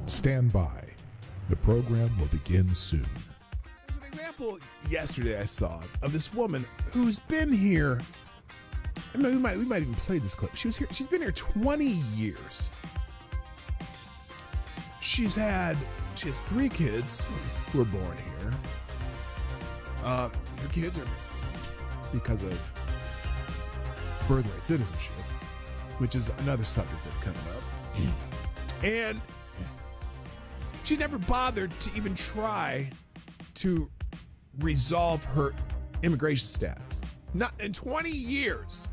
Stand by. The program will begin soon. There's an example yesterday I saw of this woman who's been here. I mean, we might even play this clip. She's been here 20 years. She has 3 kids who were born here. Her kids are because of birthright citizenship, which is another subject that's coming up. And she never bothered to even try to resolve her immigration status. Not in 20 years.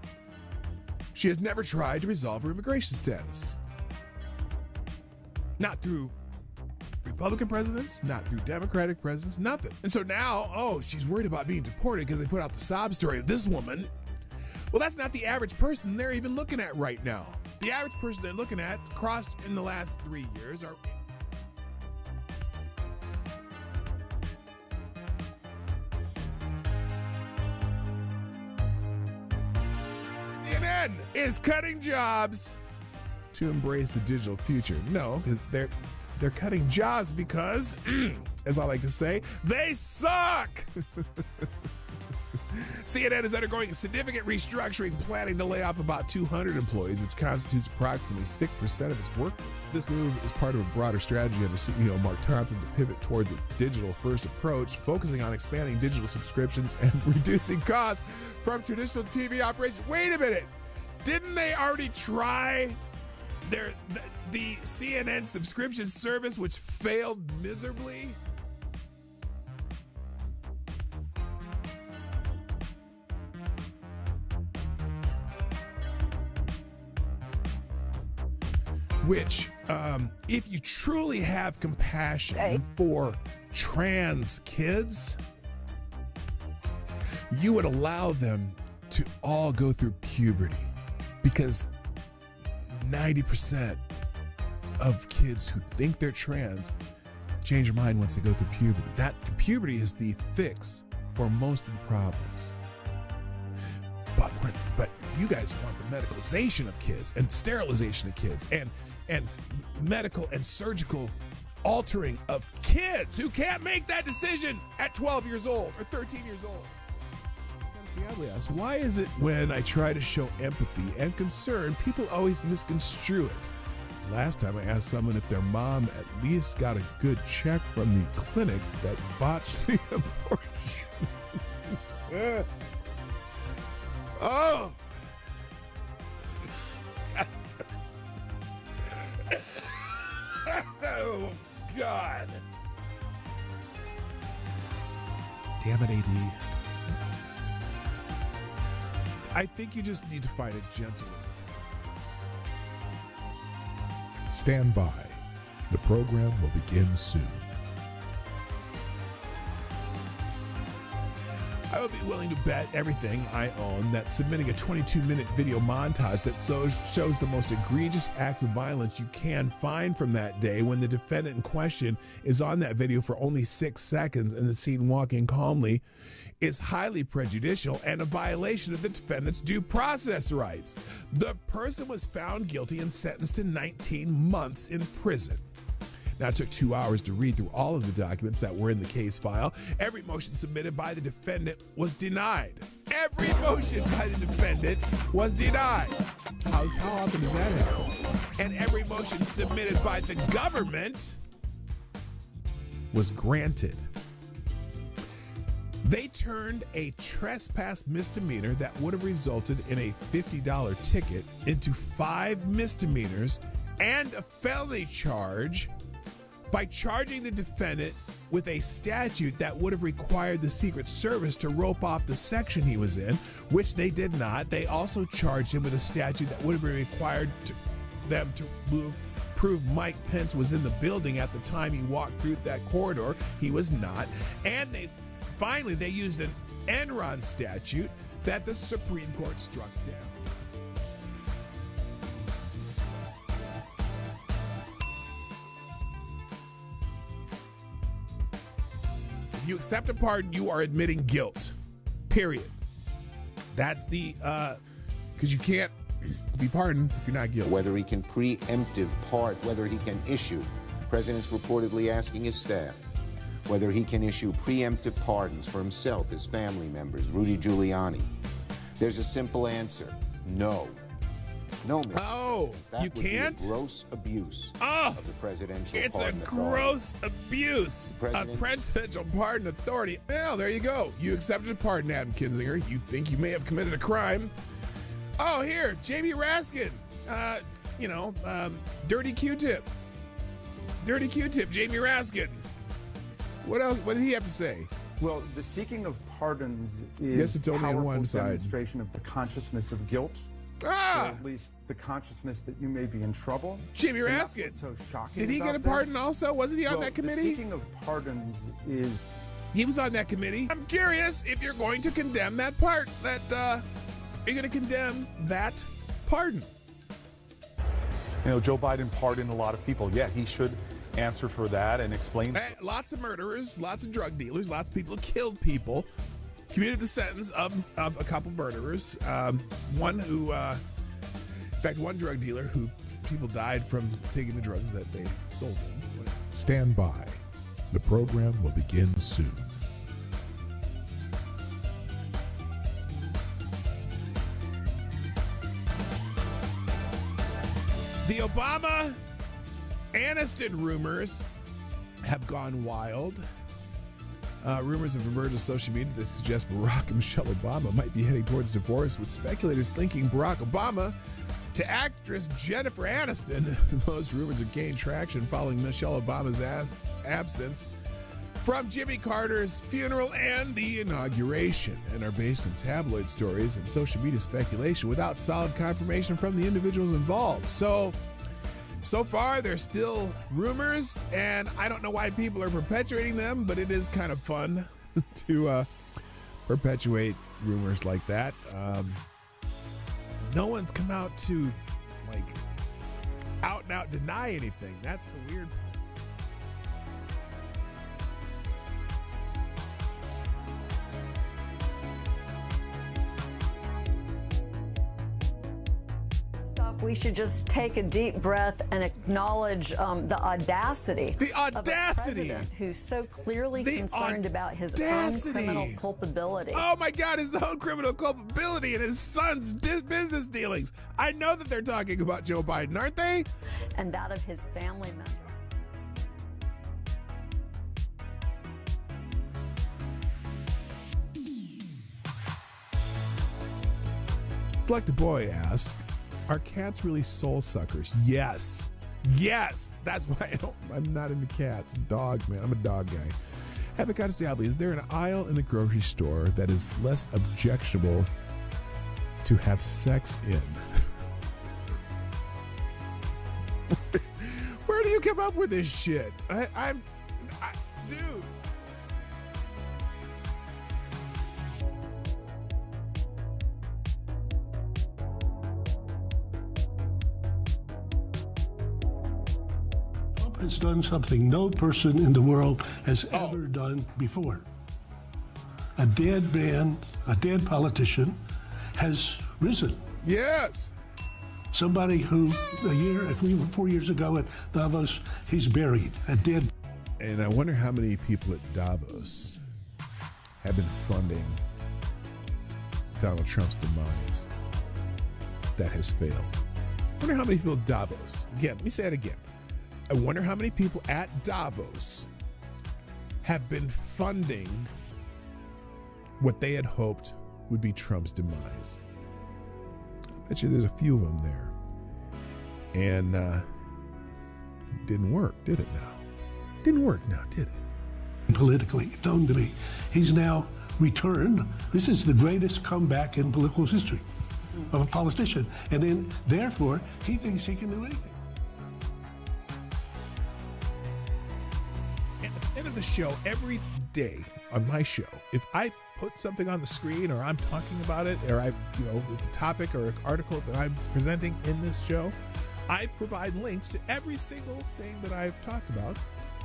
She has never tried to resolve her immigration status. Not through Republican presidents, not through Democratic presidents, nothing. And so now, she's worried about being deported because they put out the sob story of this woman. Well, that's not the average person they're even looking at right now. The average person they're looking at, crossed in the last 3 years, are CNN is cutting jobs to embrace the digital future. No, they're cutting jobs because, as I like to say, they suck. CNN is undergoing a significant restructuring, planning to lay off about 200 employees, which constitutes approximately 6% of its workforce. This move is part of a broader strategy under CEO Mark Thompson to pivot towards a digital-first approach, focusing on expanding digital subscriptions and reducing costs from traditional TV operations. Wait a minute. Didn't they already try the CNN subscription service, which failed miserably? Which, if you truly have compassion for trans kids, you would allow them to all go through puberty, because 90% of kids who think they're trans change their mind once they go through puberty. That puberty is the fix for most of the problems. But you guys want the medicalization of kids and sterilization of kids and medical and surgical altering of kids who can't make that decision at 12 years old or 13 years old. So why is it when I try to show empathy and concern, people always misconstrue it? Last time I asked someone if their mom at least got a good check from the clinic that botched the abortion. Oh! Oh, God. Damn it, AD. I think you just need to find a gentleman. Stand by. The program will begin soon. I would be willing to bet everything I own that submitting a 22-minute video montage that shows the most egregious acts of violence you can find from that day, when the defendant in question is on that video for only 6 seconds and the scene walking calmly, is highly prejudicial and a violation of the defendant's due process rights. The person was found guilty and sentenced to 19 months in prison. Now, it took 2 hours to read through all of the documents that were in the case file. Every motion submitted by the defendant was denied. Every motion by the defendant was denied. How often does that happen? And every motion submitted by the government was granted. They turned a trespass misdemeanor that would have resulted in a $50 ticket into 5 misdemeanors and a felony charge by charging the defendant with a statute that would have required the Secret Service to rope off the section he was in, which they did not. They also charged him with a statute that would have required them to prove Mike Pence was in the building at the time he walked through that corridor. He was not. And they used an Enron statute that the Supreme Court struck down. If you accept a pardon, you are admitting guilt. Period. That's the, because you can't be pardoned if you're not guilty. Whether he can preemptive whether he can issue President's reportedly asking his staff whether he can issue preemptive pardons for himself, his family members, Rudy Giuliani. There's a simple answer: no. No, Mr. Oh, that you would can't? Be a gross abuse Oh, of the presidential it's a pardon authority. gross abuse of presidential pardon authority. Well, there you go. You accepted a pardon, Adam Kinzinger. You think you may have committed a crime. Oh, here, Jamie Raskin. Dirty Q-tip. Dirty Q-tip, Jamie Raskin. What else? What did he have to say? Well, the seeking of pardons is Yes, it's only on powerful one side. demonstration of the consciousness of guilt. Or at least the consciousness that you may be in trouble. Jamie And that's Raskin. what's so shocking Did he get a about pardon this. also? Wasn't he on Well, that committee? The seeking of pardons is... He was on that committee. I'm curious if you're going to condemn that part. You're going to condemn that pardon. Joe Biden pardoned a lot of people. Yeah, he should answer for that and explain. Lots of murderers, lots of drug dealers, lots of people who killed people. Commuted the sentence of a couple murderers. One drug dealer who people died from taking the drugs that they sold them. Stand by. The program will begin soon. The Obama Aniston rumors have gone wild. Rumors have emerged on social media that suggest Barack and Michelle Obama might be heading towards divorce, with speculators thinking Barack Obama to actress Jennifer Aniston. Those rumors have gained traction following Michelle Obama's absence from Jimmy Carter's funeral and the inauguration, and are based on tabloid stories and social media speculation without solid confirmation from the individuals involved. So far, they're still rumors, and I don't know why people are perpetuating them, but it is kind of fun to perpetuate rumors like that. No one's come out to, out and out deny anything. That's the weird part. We should just take a deep breath and acknowledge the audacity. The audacity! Of a president who's so clearly concerned about his own criminal culpability. Oh my God, his own criminal culpability and his son's business dealings. I know that they're talking about Joe Biden, aren't they? And that of his family members. Like the boy asked, are cats really soul suckers? Yes. Yes. That's why I'm not into cats. Dogs, man. I'm a dog guy. Avocado Diablo, is there an aisle in the grocery store that is less objectionable to have sex in? Where do you come up with this shit? Dude. Has done something no person in the world has ever done before. A dead man, a dead politician has risen. Yes. Somebody who 4 years ago at Davos, he's buried, a dead. And I wonder how many people at Davos have been funding Donald Trump's demise that has failed. I wonder how many people at Davos, again, let me say it again. I wonder how many people at Davos have been funding what they had hoped would be Trump's demise. I bet you there's a few of them there. And it didn't work, did it now? Didn't work now, did it? Politically known to me. He's now returned. This is the greatest comeback in political history of a politician. And then, therefore, he thinks he can do anything. End of the show, every day on my show, if I put something on the screen or I'm talking about it, or it's a topic or an article that I'm presenting in this show, I provide links to every single thing that I've talked about,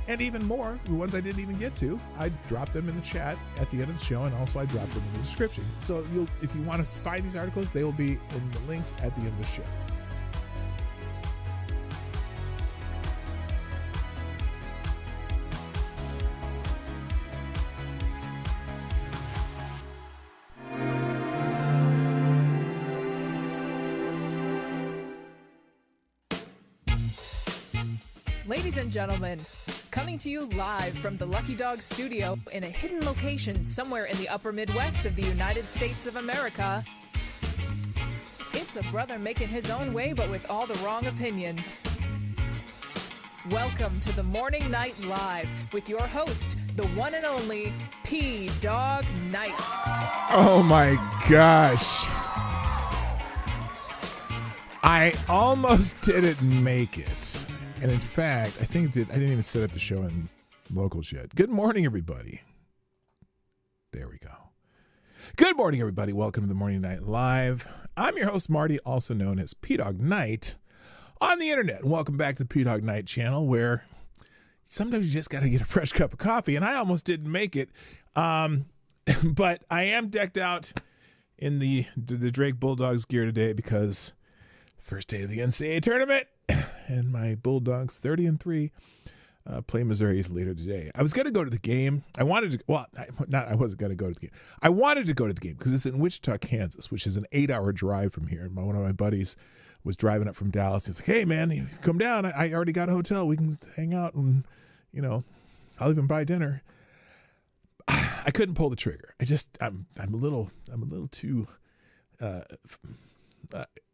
and even more, the ones I didn't even get to. I drop them in the chat at the end of the show, and also I drop them in the description. So if you want to find these articles, they will be in the links at the end of the show. Ladies and gentlemen, coming to you live from the Lucky Dog studio in a hidden location somewhere in the upper Midwest of the United States of America, it's a brother making his own way but with all the wrong opinions. Welcome to the Morning Night Live with your host, the one and only P-Dog Night. Oh my gosh. I almost didn't make it. And in fact, I didn't even set up the show in locals yet. Good morning, everybody. There we go. Good morning, everybody. Welcome to the Morning Night Live. I'm your host, Marty, also known as P-Dog Night on the internet. And welcome back to the P-Dog Night channel, where sometimes you just got to get a fresh cup of coffee. And I almost didn't make it. But I am decked out in the Drake Bulldogs gear today because first day of the NCAA tournament. And my Bulldogs 30-3 play Missouri later today. I was going to go to the game. I wasn't going to go to the game. I wanted to go to the game because it's in Wichita, Kansas, which is an 8-hour drive from here. And one of my buddies was driving up from Dallas. He's like, "Hey man, come down. I already got a hotel. We can hang out and, I'll even buy dinner." I couldn't pull the trigger. I'm a little too,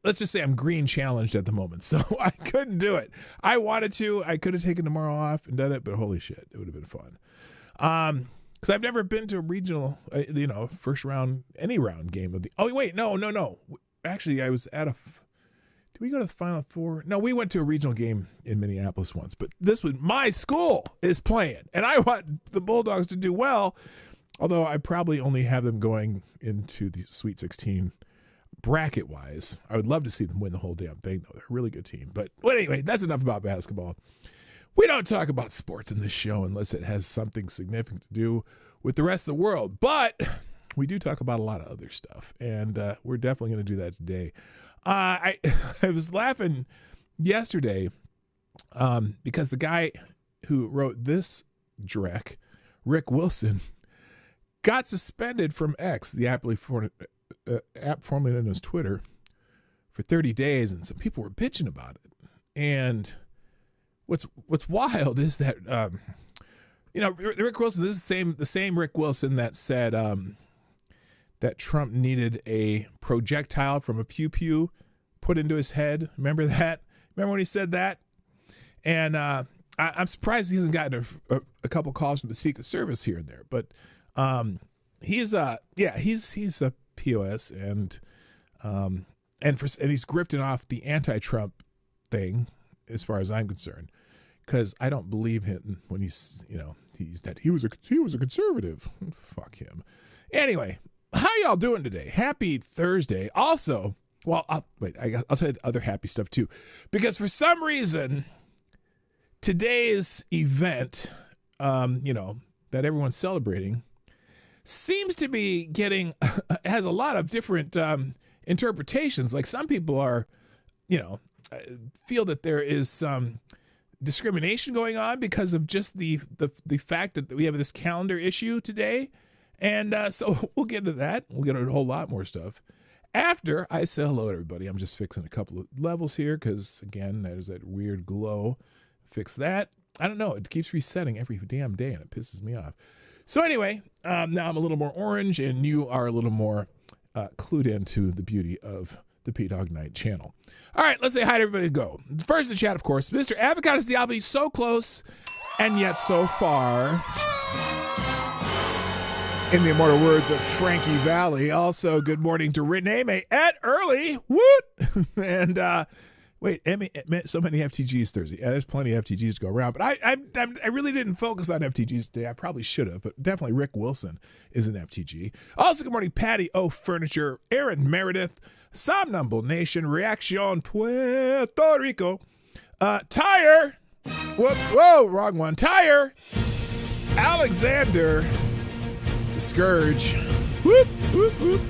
let's just say I'm green challenged at the moment. So I couldn't do it. I wanted to. I could have taken tomorrow off and done it, but holy shit, it would have been fun. Because I've never been to a regional, first round, any round game of the. Oh, wait, no. Actually, I was at a. Did we go to the Final Four? No, we went to a regional game in Minneapolis once, but this was my school is playing, and I want the Bulldogs to do well, although I probably only have them going into the Sweet 16 bracket-wise. I would love to see them win the whole damn thing, though. They're a really good team. But anyway, that's enough about basketball. We don't talk about sports in this show unless it has something significant to do with the rest of the world. But we do talk about a lot of other stuff, and we're definitely going to do that today. I was laughing yesterday because the guy who wrote this dreck, Rick Wilson, got suspended from X, the app formerly known as Twitter, for 30 days, and some people were bitching about it. And what's wild is that Rick Wilson, this is the same Rick Wilson that said that Trump needed a projectile from a pew-pew put into his head. Remember that? Remember when he said that? And I'm surprised he hasn't gotten a couple calls from the Secret Service here and there. But he's a POS, and he's grifting off the anti-Trump thing, as far as I'm concerned, because I don't believe him when he was a conservative. Fuck him. Anyway, how y'all doing today? Happy Thursday. Also, well, I'll tell you the other happy stuff too, because for some reason today's event, that everyone's celebrating, seems to be has a lot of different interpretations. Like some people are, feel that there is some discrimination going on because of just the fact that we have this calendar issue today. And so we'll get into that. We'll get into a whole lot more stuff after I say hello to everybody. I'm just fixing a couple of levels here because, again, there's that weird glow. Fix that. I don't know. It keeps resetting every damn day, and it pisses me off. So anyway, now I'm a little more orange, and you are a little more clued into the beauty of the P-Dog Night channel. All right, let's say hi to everybody. Go. First in the chat, of course, Mr. Avocados Diablo, so close and yet so far. In the immortal words of Frankie Valli. Also, good morning to Renee May at early. Woot! And wait, so many FTGs Thursday. Yeah, there's plenty of FTGs to go around, but I really didn't focus on FTGs today. I probably should have, but definitely Rick Wilson is an FTG. Also, good morning, Patty O Furniture, Aaron Meredith, Somnambul Nation, Reaction Puerto Rico, Tire. Whoops! Whoa, wrong one. Tire. Alexander. Scourge. Whoop, whoop, whoop.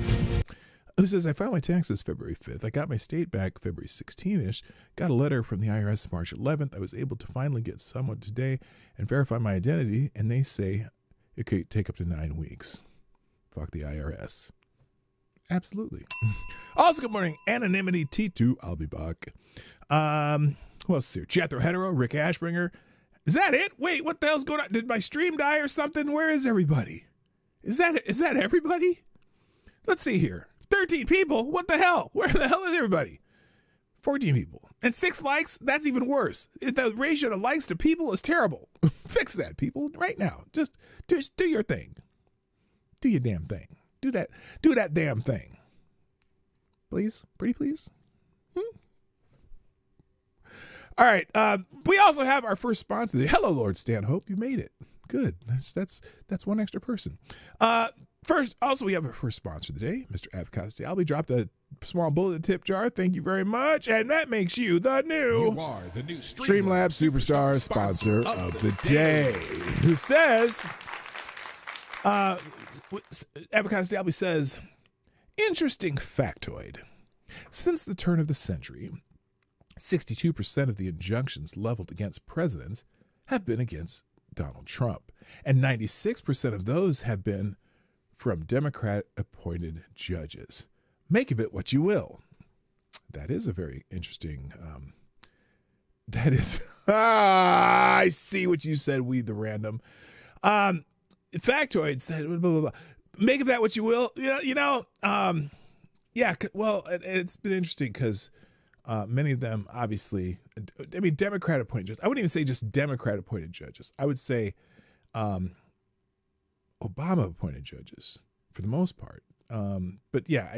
Who says, I filed my taxes February 5th. I got my state back February 16-ish. Got a letter from the IRS March 11th. I was able to finally get someone today and verify my identity, and they say it could take up to 9 weeks. Fuck the IRS. Absolutely. Also, good morning, Anonymity T2. I'll be back. Who else is here? Jethro Hetero, Rick Ashbringer. Is that it? Wait, what the hell's going on? Did my stream die or something? Where is everybody? Is that everybody? Let's see here. 13 people? What the hell? Where the hell is everybody? 14 people. And 6 likes? That's even worse. The ratio of likes to people is terrible. Fix that, people, right now. Just do your thing. Do your damn thing. Do that damn thing. Please? Pretty please? All right. We also have our first sponsor. Hello, Lord Stanhope. You made it. Good. That's one extra person. First, also, we have our first sponsor today, Mr. Avocado Stalby dropped a small bullet tip jar. Thank you very much. And that makes you the new Streamlabs Superstar sponsor of the day. Who says, Avocado Stalby says, interesting factoid. Since the turn of the century, 62% of the injunctions leveled against presidents have been against Donald Trump, and 96% of those have been from Democrat-appointed judges. Make of it what you will. That is a very interesting, I see what you said, we the random. Factoids, blah, blah, blah. Make of that what you will. Well, it's been interesting because many of them, obviously, I mean, Democrat-appointed judges. I wouldn't even say just Democrat-appointed judges. I would say Obama-appointed judges for the most part. But yeah,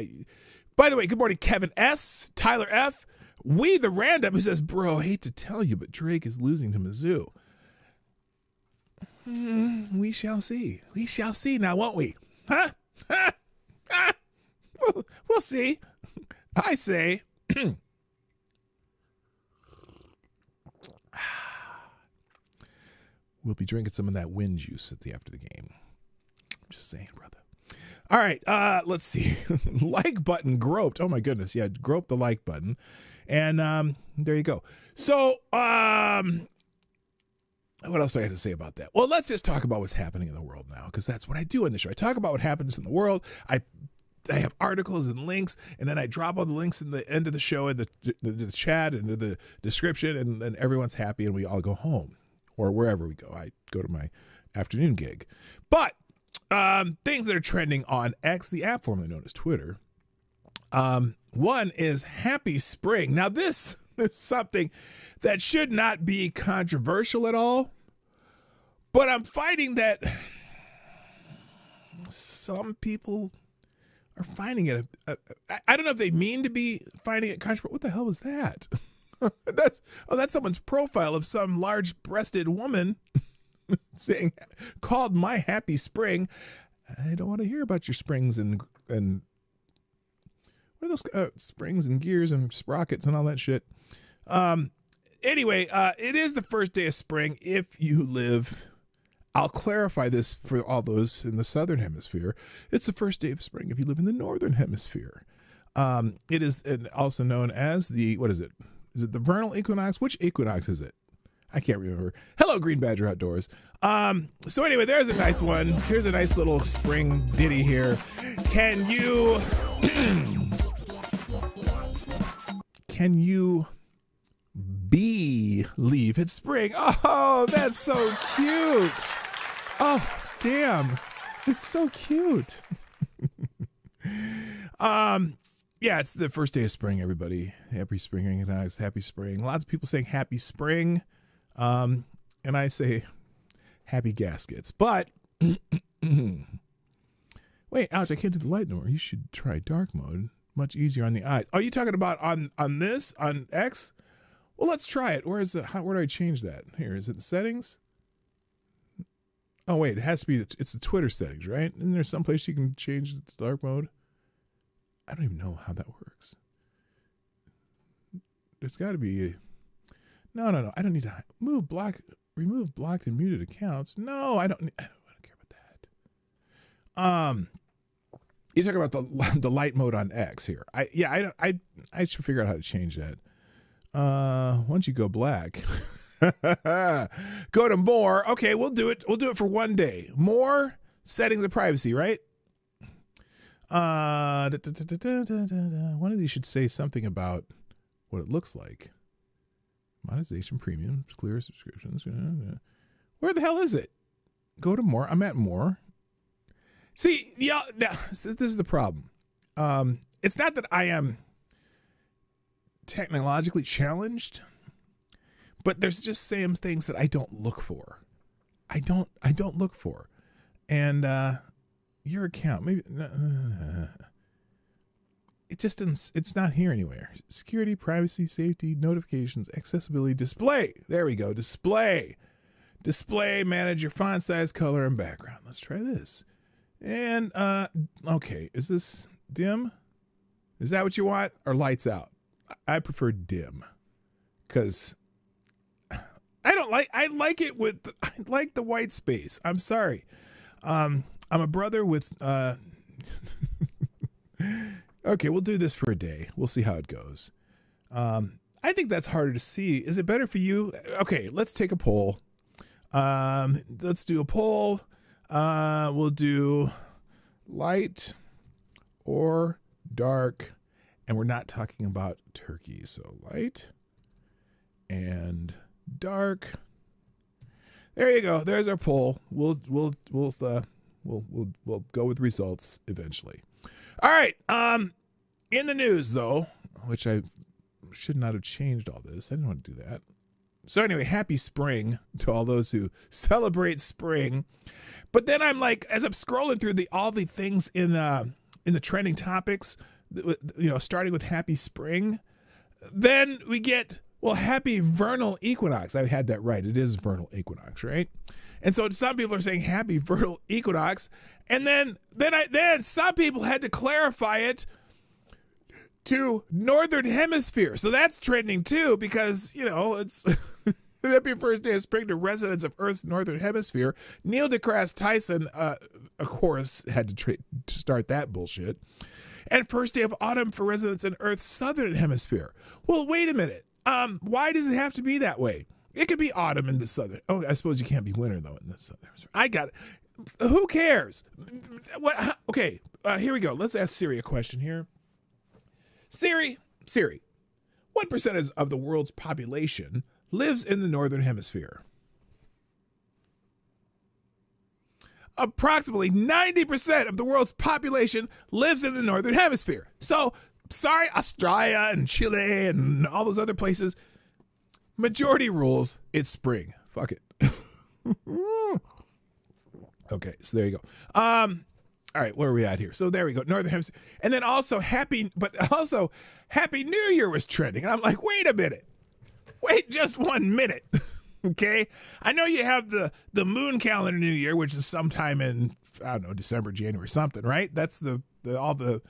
by the way, good morning, Kevin S., Tyler F., We the Random, who says, bro, I hate to tell you, but Drake is losing to Mizzou. We shall see. We shall see now, won't we? Huh? We'll see. I say. We'll be drinking some of that wind juice after the game. I'm just saying, brother. All right, let's see. Like button groped. Oh my goodness, yeah, grope the like button, and there you go. So, what else do I have to say about that? Well, let's just talk about what's happening in the world now, because that's what I do in the show. I talk about what happens in the world. I have articles and links, and then I drop all the links in the end of the show in the chat and in the description, and everyone's happy, and we all go home. Or wherever we go. I go to my afternoon gig. But things that are trending on X, the app formerly known as Twitter. One is Happy Spring. Now, this is something that should not be controversial at all. But I'm finding that some people are finding it. I don't know if they mean to be finding it controversial. What the hell was that? That's someone's profile of some large-breasted woman saying, called My Happy Spring. I don't want to hear about your springs and what are those springs and gears and sprockets and all that shit. Anyway, it is the first day of spring if you live. I'll clarify this for all those in the southern hemisphere. It's the first day of spring if you live in the northern hemisphere. It is also known as what is it? Is it the vernal equinox? Which equinox is it? I can't remember. Hello, Green Badger Outdoors. So anyway, there's a nice one. Here's a nice little spring ditty here. Can you believe it's spring? Oh, that's so cute. Oh, damn. It's so cute. Yeah, it's the first day of spring, everybody. Happy spring, guys. Happy spring. Lots of people saying happy spring. And I say happy gaskets. But, wait, Ouch, I can't do the light no more. You should try dark mode. Much easier on the eyes. Are you talking about on this, on X? Well, let's try it. Where do I change that? Here, is it the settings? Oh, wait, it has to be, it's the Twitter settings, right? Isn't there someplace you can change it to dark mode? I don't even know how that works. There's got to be no. I don't need to remove blocked and muted accounts. No, I don't care about that. You talk about the light mode on X here. I should figure out how to change that. Once you go black, go to more. Okay, we'll do it. We'll do it for one day. More settings of privacy, right? One of these should say something about what it looks like. Monetization premiums, clear subscriptions. Where the hell is it? Go to more. I'm at more. See, yeah, now, this is the problem. It's not that I am technologically challenged, but there's just some things that I don't look for. I don't look for. And your account, maybe it just didn't, it's not here anywhere. Security, privacy, safety, notifications, accessibility, display. There we go. Display, manage your font size, color, and background. Let's try this. And okay, is this dim? Is that what you want, or lights out? I prefer dim, because I like the white space. I'm sorry. I'm a brother with okay, we'll do this for a day. We'll see how it goes. I think that's harder to see. Is it better for you? Okay, let's take a poll. Let's do a poll. We'll do light or dark, and we're not talking about turkey. So light and dark. There you go. There's our poll. We'll go with results eventually. All right. In the news though, which I should not have changed all this. I didn't want to do that. So anyway, happy spring to all those who celebrate spring. But then I'm like, as I'm scrolling through all the things in the trending topics, starting with happy spring, then we get, well, happy vernal equinox. I had that right. It is vernal equinox, right? And so some people are saying happy vernal equinox, and then some people had to clarify it to northern hemisphere. So that's trending too, because it's happy first day of spring to residents of Earth's northern hemisphere. Neil deGrasse Tyson, of course, had to start that bullshit. And first day of autumn for residents in Earth's southern hemisphere. Well, wait a minute. Why does it have to be that way? It could be autumn in the southern. Oh, I suppose you can't be winter though in the southern hemisphere. I got it. Who cares? What? Okay, here we go. Let's ask Siri a question here. Siri, what percentage of the world's population lives in the northern hemisphere? Approximately 90% of the world's population lives in the northern hemisphere. So, sorry, Australia and Chile and all those other places. Majority rules, it's spring. Fuck it. Okay, so there you go. All right, where are we at here? So there we go, northern hemisphere. And then also happy New Year was trending. And I'm like, wait a minute. Wait just 1 minute. Okay? I know you have the moon calendar New Year, which is sometime in, I don't know, December, January, something, right? That's all the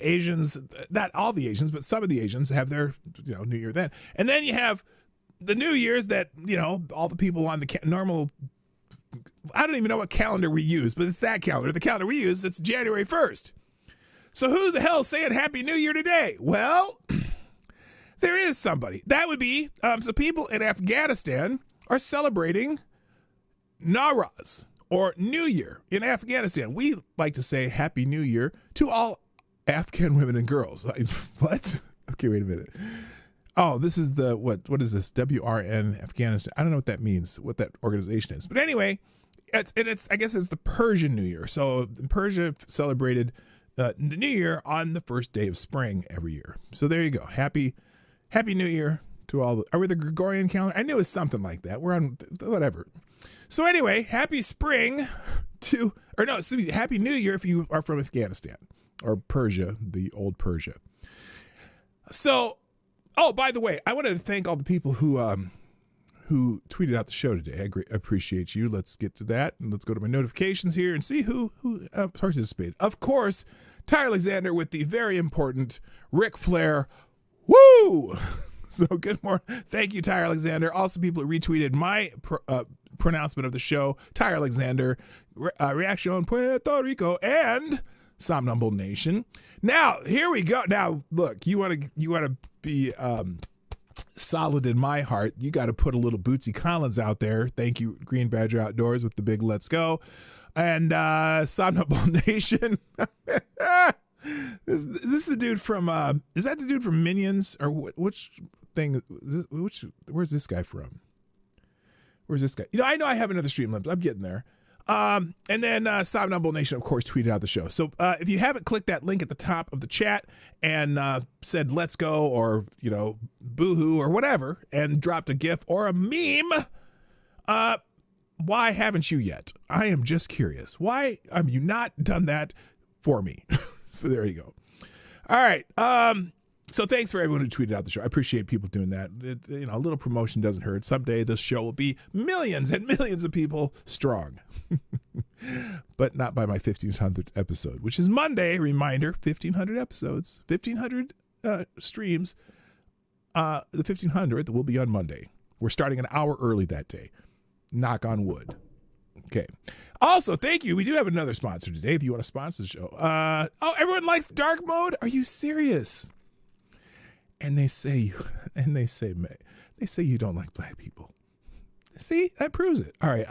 Asians, not all the Asians, but some of the Asians have their, New Year then. And then you have the New Year's that, all the people on the normal, I don't even know what calendar we use, but it's that calendar. The calendar we use, it's January 1st. So who the hell is saying Happy New Year today? Well, there is somebody. That would be, so people in Afghanistan are celebrating Nowruz, or New Year in Afghanistan. We like to say Happy New Year to all Afghan women and girls. What? Okay, wait a minute. Oh, this is what is this? WRN Afghanistan. I don't know what that means, what that organization is. But anyway, it's I guess it's the Persian New Year. So Persia celebrated the New Year on the first day of spring every year. So there you go. Happy New Year to all. Are we the Gregorian calendar? I knew it was something like that. We're on whatever. So anyway, happy spring Happy New Year if you are from Afghanistan or Persia, the old Persia. So, oh, by the way, I wanted to thank all the people who tweeted out the show today. I appreciate you. Let's get to that, and let's go to my notifications here and see who participated. Of course, Ty Alexander with the very important Ric Flair. Woo! So good morning. Thank you, Ty Alexander. Also, people who retweeted my pronouncement of the show, Ty Alexander, Reaction Puerto Rico, and Somnambule Nation. Now, here we go. Now, look, you want to be solid in my heart. You got to put a little Bootsy Collins out there. Thank you, Green Badger Outdoors with the big Let's Go. And Somnambule Nation. Is this the dude from, is that the dude from Minions? Or which, thing. Where's this guy from? Where's this guy? I know I have another Streamlabs. I'm getting there. And then Stop Numble Nation, of course, tweeted out the show. So if you haven't clicked that link at the top of the chat and said let's go or, boohoo or whatever and dropped a GIF or a meme, why haven't you yet? I am just curious. Why have you not done that for me? So there you go. All right. So thanks for everyone who tweeted out the show. I appreciate people doing that. A little promotion doesn't hurt. Someday this show will be millions and millions of people strong. But not by my 1500th episode, which is Monday. Reminder, 1500 episodes, 1500 streams. The 1500th will be on Monday. We're starting an hour early that day. Knock on wood. Okay. Also, thank you. We do have another sponsor today if you want to sponsor the show. Everyone likes dark mode? Are you serious? And they say you don't like black people. See, that proves it. All right,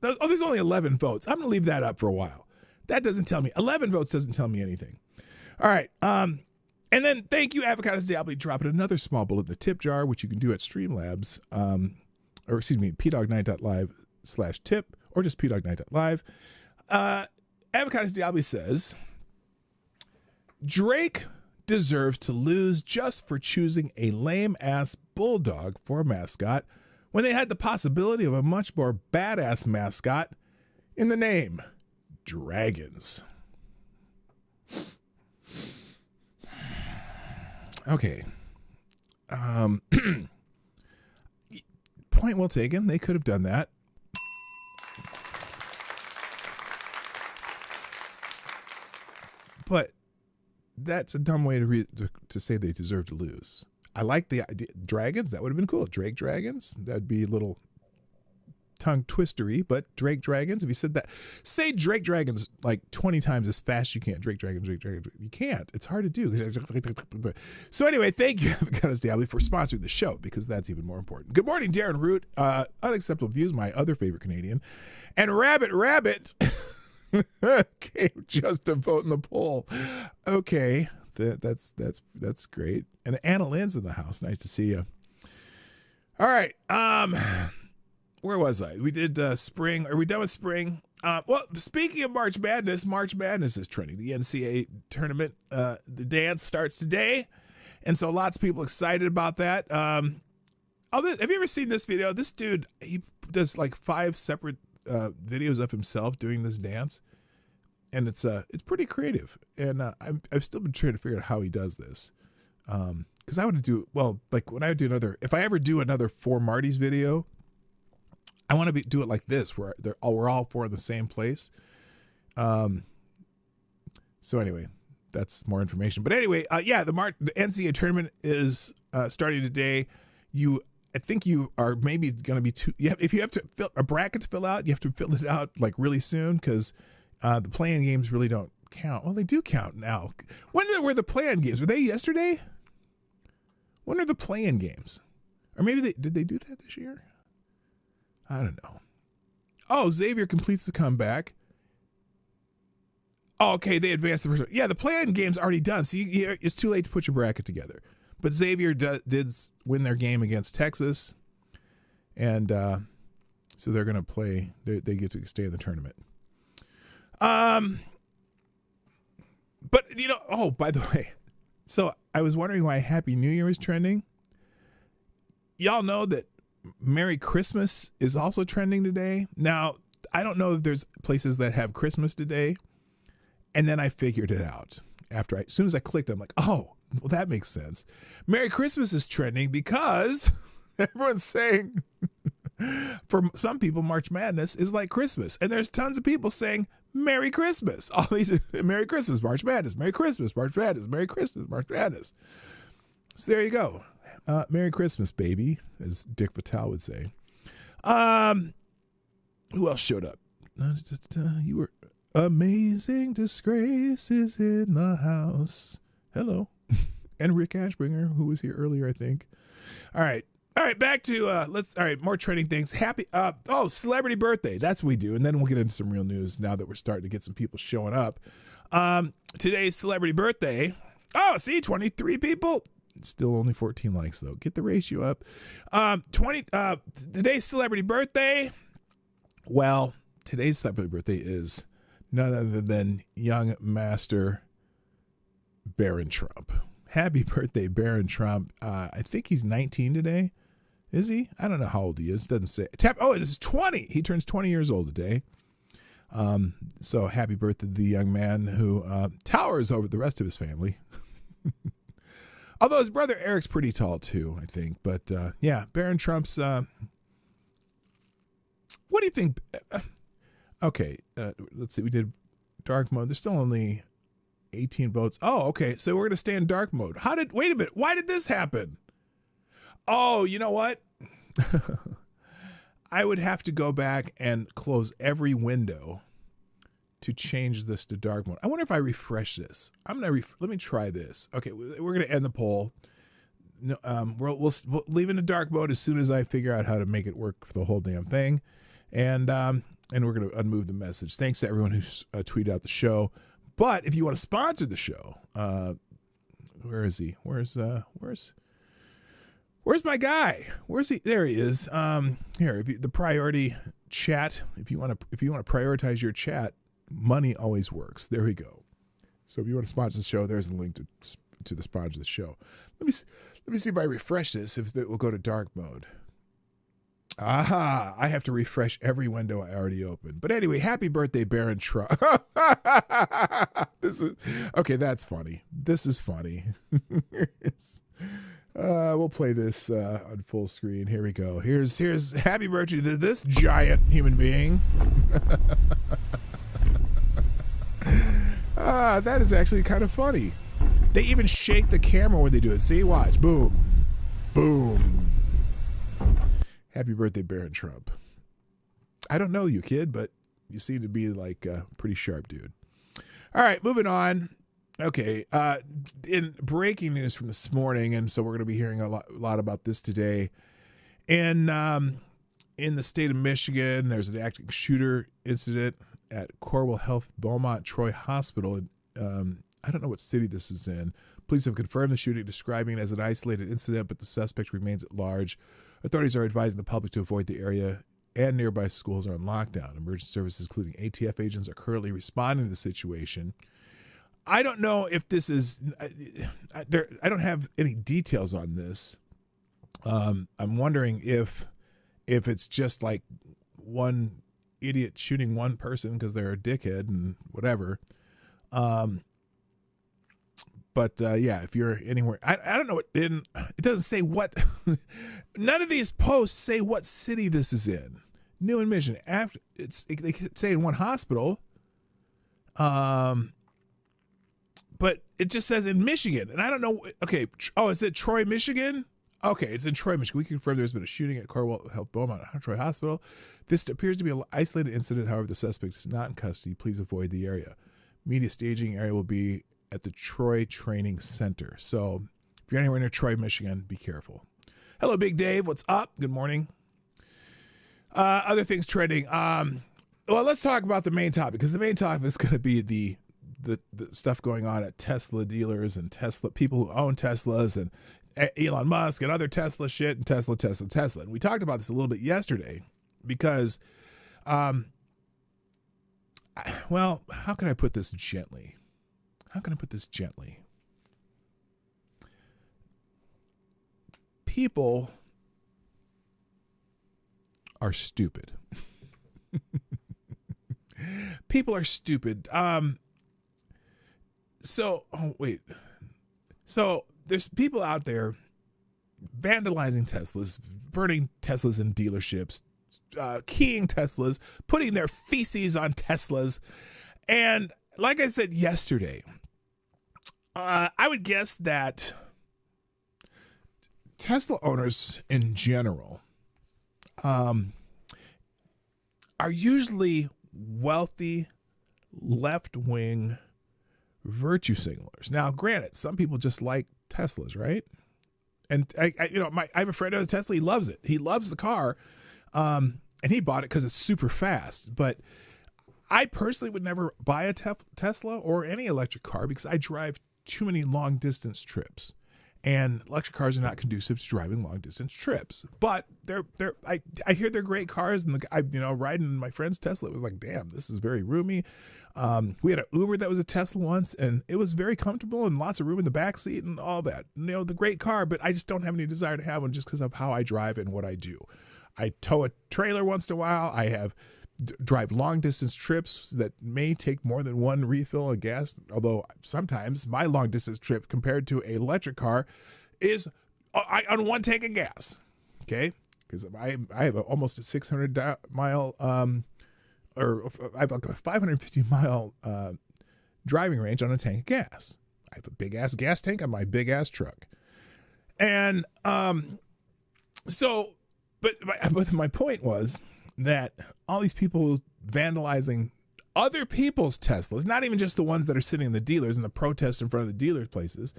there's only 11 votes. I'm gonna leave that up for a while. That doesn't tell me. 11 votes doesn't tell me anything. All right, and then thank you, Avocados Diablo, dropping another small bullet in the tip jar, which you can do at Streamlabs, pdog9.live/tip, or just pdog9.live. Avocados Diablo says, Drake deserves to lose just for choosing a lame-ass bulldog for a mascot when they had the possibility of a much more badass mascot in the name, Dragons. Okay. Point well taken. They could have done that. But that's a dumb way to say they deserve to lose. I like the idea. Dragons, that would have been cool. Drake Dragons, that'd be a little tongue twistery, but Drake Dragons, if you said that, say Drake Dragons like 20 times as fast as you can. Drake Dragons, Drake Dragons. You can't. It's hard to do. So anyway, thank you, Avocados Diablo, for sponsoring the show, because that's even more important. Good morning, Darren Root. Unacceptable Views, my other favorite Canadian. And Rabbit okay, just to vote in the poll. Okay, that's great. And Anna Lynn's in the house. Nice to see you. All right. Where was I? We did spring. Are we done with spring? Well, speaking of March Madness is trending. The NCAA tournament, the dance starts today, and so lots of people excited about that. Have you ever seen this video? This dude, he does like 5 separate videos of himself doing this dance, and it's pretty creative, and I've still been trying to figure out how he does this, because I want to do, well, like when I do if I ever do another 4 Martys video, I want to do it like this, where we're all 4 in the same place. So anyway, that's more information, but anyway, the NCAA tournament is starting today. I think you are maybe going to be if you have to fill a bracket to fill out, you have to fill it out like really soon, because the play-in games really don't count. Well, they do count now. When were the play-in games? Were they yesterday? When are the play-in games? Or maybe did they do that this year? I don't know. Oh, Xavier completes the comeback. Oh, okay, they advanced the first one. Yeah, the play-in game's already done, so it's too late to put your bracket together. But Xavier did win their game against Texas, and so they're going to play. They get to stay in the tournament. But oh, by the way, so I was wondering why Happy New Year is trending. Y'all know that Merry Christmas is also trending today. Now, I don't know if there's places that have Christmas today, and then I figured it out as soon as I clicked. I'm like, oh. Well, that makes sense. Merry Christmas is trending because everyone's saying, for some people, March Madness is like Christmas. And there's tons of people saying, Merry Christmas. All these, Merry Christmas, March Madness, Merry Christmas, March Madness, Merry Christmas, March Madness. So there you go. Merry Christmas, baby, as Dick Vitale would say. Who else showed up? You were amazing. Disgrace is in the house. Hello. And Rick Ashbringer, who was here earlier, I think. All right, back to more trending things. Celebrity birthday. That's what we do. And then we'll get into some real news now that we're starting to get some people showing up. Today's celebrity birthday. Oh, see, 23 people. Still only 14 likes though. Get the ratio up. 20. Today's celebrity birthday. Well, today's celebrity birthday is none other than young master Barron Trump. Happy birthday, Barron Trump. I think he's 19 today. Is he? I don't know how old he is. Doesn't say. Oh, it is 20. He turns 20 years old today. So happy birthday to the young man who towers over the rest of his family. Although his brother Eric's pretty tall too, I think. But yeah, Barron Trump's. What do you think? Okay, let's see. We did dark mode. There's still only 18 votes. Oh, okay. So we're going to stay in dark mode. Wait a minute. Why did this happen? Oh, you know what? I would have to go back and close every window to change this to dark mode. I wonder if I refresh this. Let me try this. Okay, we're going to end the poll. No, we'll leave it in dark mode as soon as I figure out how to make it work for the whole damn thing. And we're going to unmove the message. Thanks to everyone who's tweeted out the show. But if you want to sponsor the show, where is he? Where's my guy? Where's he? There he is. Here, the priority chat. If you want to prioritize your chat, money always works. There we go. So if you want to sponsor the show, there's the link to the sponsor of the show. Let me see if I refresh this. If it will go to dark mode. Aha! I have to refresh every window I already opened. But anyway, happy birthday, Barron Trump. Okay. That's funny. This is funny. We'll play this on full screen. Here we go. Here's happy birthday to this giant human being. That is actually kind of funny. They even shake the camera when they do it. See, watch. Boom. Boom. Happy birthday, Barron Trump. I don't know you, kid, but you seem to be like a pretty sharp dude. All right, moving on. Okay, in breaking news from this morning, and so we're going to be hearing a lot about this today. In the state of Michigan, there's an active shooter incident at Corwell Health Beaumont Troy Hospital. I don't know what city this is in. Police have confirmed the shooting, describing it as an isolated incident, but the suspect remains at large. Authorities are advising the public to avoid the area, and nearby schools are on lockdown. Emergency services, including ATF agents, are currently responding to the situation. I don't know if this is, I don't have any details on this. I'm wondering if it's just like one idiot shooting one person because they're a dickhead and whatever. But yeah, if you're anywhere, I don't know. It doesn't say what. None of these posts say what city this is in. New in Michigan. They could say in one hospital. But it just says in Michigan, and I don't know. Okay. Oh, is it Troy, Michigan? Okay, it's in Troy, Michigan. We confirm there's been a shooting at Corwell Health Beaumont Troy Hospital. This appears to be an isolated incident. However, the suspect is not in custody. Please avoid the area. Media staging area will be at the Troy Training Center. So if you're anywhere near Troy, Michigan, be careful. Hello, Big Dave. What's up? Good morning. Other things trending. Well, let's talk about the main topic, because the main topic is going to be the stuff going on at Tesla dealers and Tesla people who own Teslas and Elon Musk and other Tesla shit and Tesla. And we talked about this a little bit yesterday because, well, how can I put this gently? People are stupid. People are stupid. So there's people out there vandalizing Teslas, burning Teslas in dealerships, keying Teslas, putting their feces on Teslas. And like I said yesterday, I would guess that Tesla owners in general are usually wealthy, left-wing virtue signalers. Now, granted, some people just like Teslas, right? And I have a friend who has a Tesla. He loves it. He loves the car, and he bought it because it's super fast. But I personally would never buy a Tesla or any electric car because I drive too many long distance trips, And electric cars are not conducive to driving long distance trips, but I hear they're great cars. And riding in my friend's Tesla, it was like, damn, this is very roomy. We had an Uber that was a Tesla once, and it was very comfortable and lots of room in the back seat and all that. The great car, but I just don't have any desire to have one just because of how I drive and what I do. I tow a trailer once in a while. I drive long distance trips that may take more than one refill of gas, although sometimes my long distance trip compared to an electric car is on one tank of gas. Okay, because I have almost a 600 mile or I have like a 550 mile driving range on a tank of gas. I have a big ass gas tank on my big ass truck. And but my point was that all these people vandalizing other people's Teslas, not even just the ones that are sitting in the dealers and the protests in front of the dealers' places,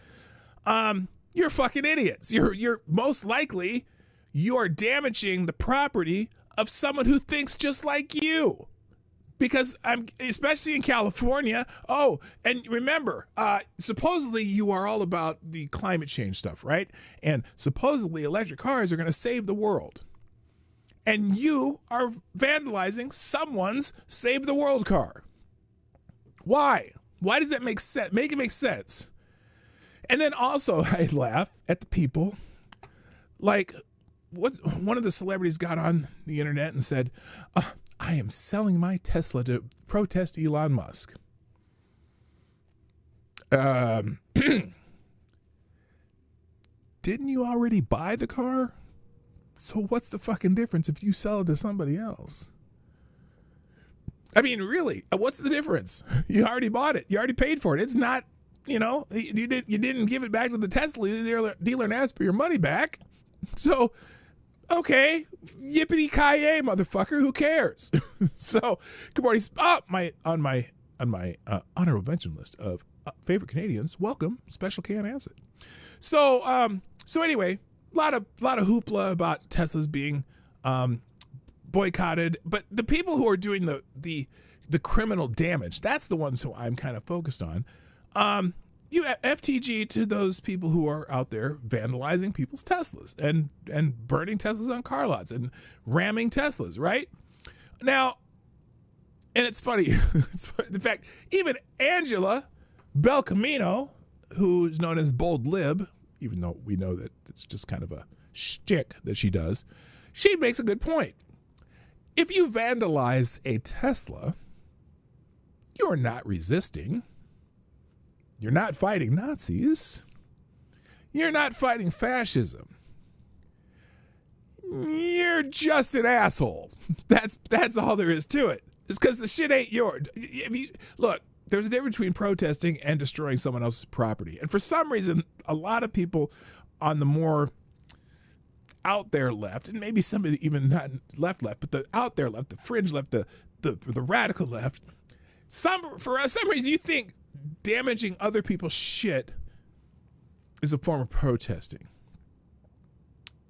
you're fucking idiots. You're most likely you're damaging the property of someone who thinks just like you. Because especially in California. Oh, and remember, supposedly you are all about the climate change stuff, right? And supposedly electric cars are going to save the world. And you are vandalizing someone's Save the World car. Why? Why does that make sense? Make it make sense. And then also I laugh at the people. Like, one of the celebrities got on the internet and said, I am selling my Tesla to protest Elon Musk. Didn't you already buy the car? So what's the fucking difference if you sell it to somebody else? I mean, really, what's the difference? You already bought it. You already paid for it. It's not, you didn't give it back to the Tesla dealer and ask for your money back. So, okay, yippity-ki-yay, motherfucker. Who cares? So, good morning. On my honorable mention list of favorite Canadians, welcome Special Can Acid. So anyway. A lot of hoopla about Teslas being boycotted, but the people who are doing the criminal damage, that's the ones who I'm kind of focused on. You FTG to those people who are out there vandalizing people's Teslas and burning Teslas on car lots and ramming Teslas, right? Now, and it's funny, in fact, even Angela Belcamino, who's known as Bold Lib, even though we know that it's just kind of a shtick that she does, she makes a good point. If you vandalize a Tesla, you're not resisting. You're not fighting Nazis. You're not fighting fascism. You're just an asshole. That's all there is to it. It's because the shit ain't yours. Look, there's a difference between protesting and destroying someone else's property. And for some reason, a lot of people on the more out there left, and maybe somebody even not left, but the out there left, the fringe left, the radical left, for some reason you think damaging other people's shit is a form of protesting.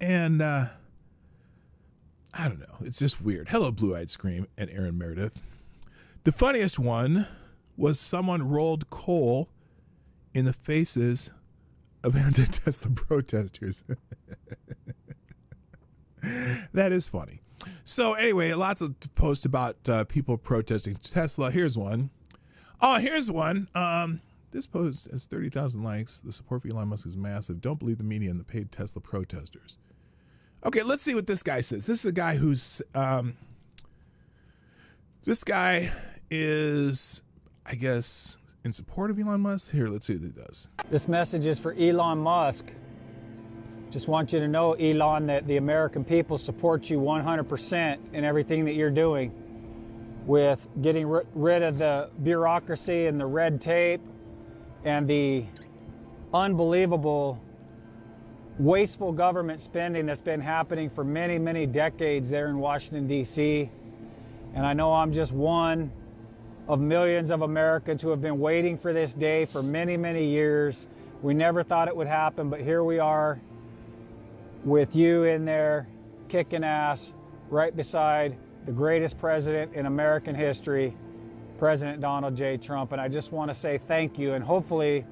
And I don't know. It's just weird. Hello, Blue-Eyed Scream and Aaron Meredith. The funniest one was someone rolled coal in the faces of anti-Tesla protesters. That is funny. So anyway, lots of posts about people protesting Tesla. Here's one. Oh, here's one. This post has 30,000 likes. The support for Elon Musk is massive. Don't believe the media and the paid Tesla protesters. Okay, let's see what this guy says. This is a guy who's... this guy is... I guess, in support of Elon Musk. Here, let's see what it does. This message is for Elon Musk. Just want you to know, Elon, that the American people support you 100% in everything that you're doing with getting rid of the bureaucracy and the red tape and the unbelievable wasteful government spending that's been happening for many, many decades there in Washington, D.C. And I know I'm just one of millions of Americans who have been waiting for this day for many, many years. We never thought it would happen, but here we are with you in there kicking ass right beside the greatest president in American history, President Donald J. Trump. And I just want to say thank you, and hopefully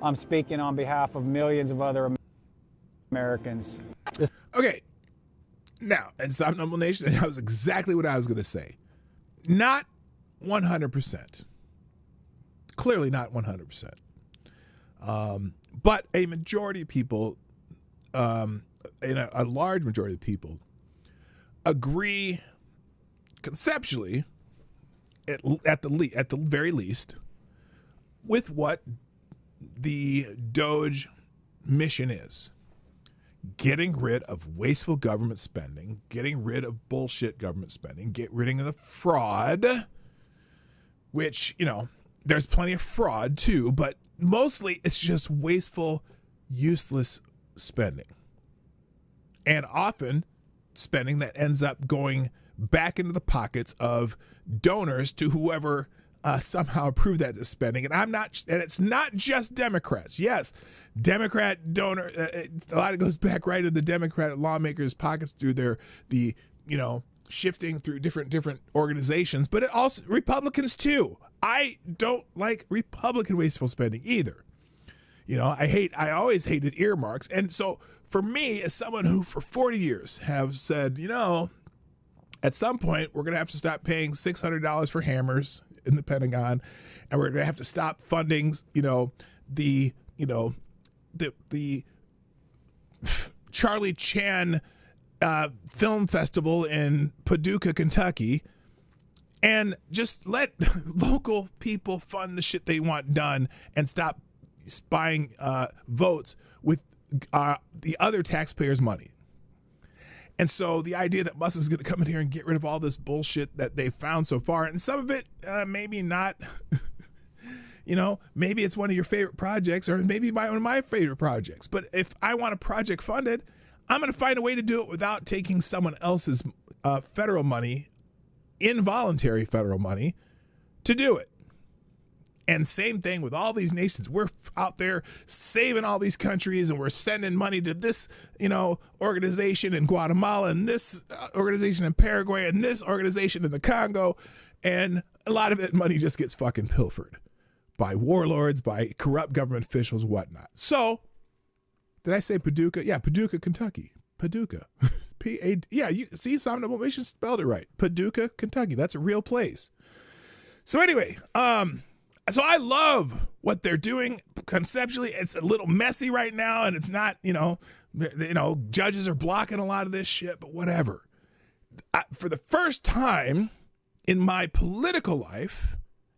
I'm speaking on behalf of millions of other Americans. Americans. Okay. Now, and Stop Numble Nation, that was exactly what I was going to say. Not 100%. Clearly not 100%. But a majority of people, and a large majority of people, agree conceptually, at the very least, with what the Doge mission is. Getting rid of wasteful government spending, getting rid of bullshit government spending, get rid of the fraud, which, there's plenty of fraud too, but mostly it's just wasteful, useless spending. And often spending that ends up going back into the pockets of donors to whoever somehow approved that spending. And it's not just Democrats. Yes, Democrat donor, a lot of it goes back right into the Democrat lawmakers' pockets through the shifting through different organizations, but it also Republicans too. I don't like Republican wasteful spending either. I always hated earmarks. And so for me, as someone who for 40 years have said, at some point we're going to have to stop paying $600 for hammers in the Pentagon, and we're going to have to stop funding, the Charlie Chan film festival in Paducah, Kentucky, and just let local people fund the shit they want done and stop buying votes with the other taxpayers' money. And so the idea that Musk is going to come in here and get rid of all this bullshit that they've found so far, and some of it maybe not, maybe it's one of your favorite projects, or maybe one of my favorite projects. But if I want a project funded, I'm going to find a way to do it without taking someone else's federal money, involuntary federal money, to do it. And same thing with all these nations. We're out there saving all these countries, and we're sending money to this, organization in Guatemala, and this organization in Paraguay, and this organization in the Congo. And a lot of it money just gets fucking pilfered by warlords, by corrupt government officials, whatnot. So, did I say Paducah? Yeah, Paducah, Kentucky. Paducah. Yeah, you see, Stop Numble Nation spelled it right. Paducah, Kentucky. That's a real place. So anyway, so I love what they're doing conceptually. It's a little messy right now, and it's not, judges are blocking a lot of this shit, but whatever. For the first time in my political life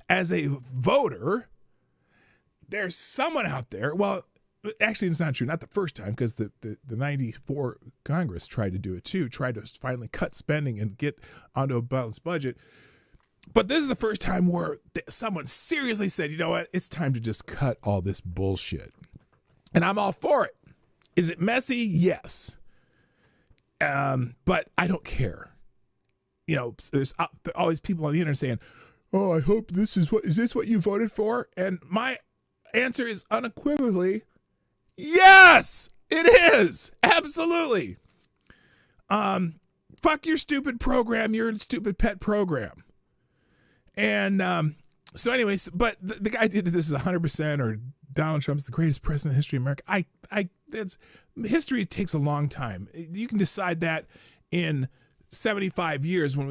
as a voter, there's someone out there. Well, actually, it's not true. Not the first time, because the 94 Congress tried to do it too, tried to finally cut spending and get onto a balanced budget. But this is the first time where someone seriously said, you know what, it's time to just cut all this bullshit. And I'm all for it. Is it messy? Yes. But I don't care. There's always people on the internet saying, oh, I hope is this what you voted for? And my answer is unequivocally, yes, it is. Absolutely. Fuck your stupid program, your stupid pet program. And so anyways, but the guy did this is 100% or Donald Trump's the greatest president in the history of America. History takes a long time. You can decide that in 75 years when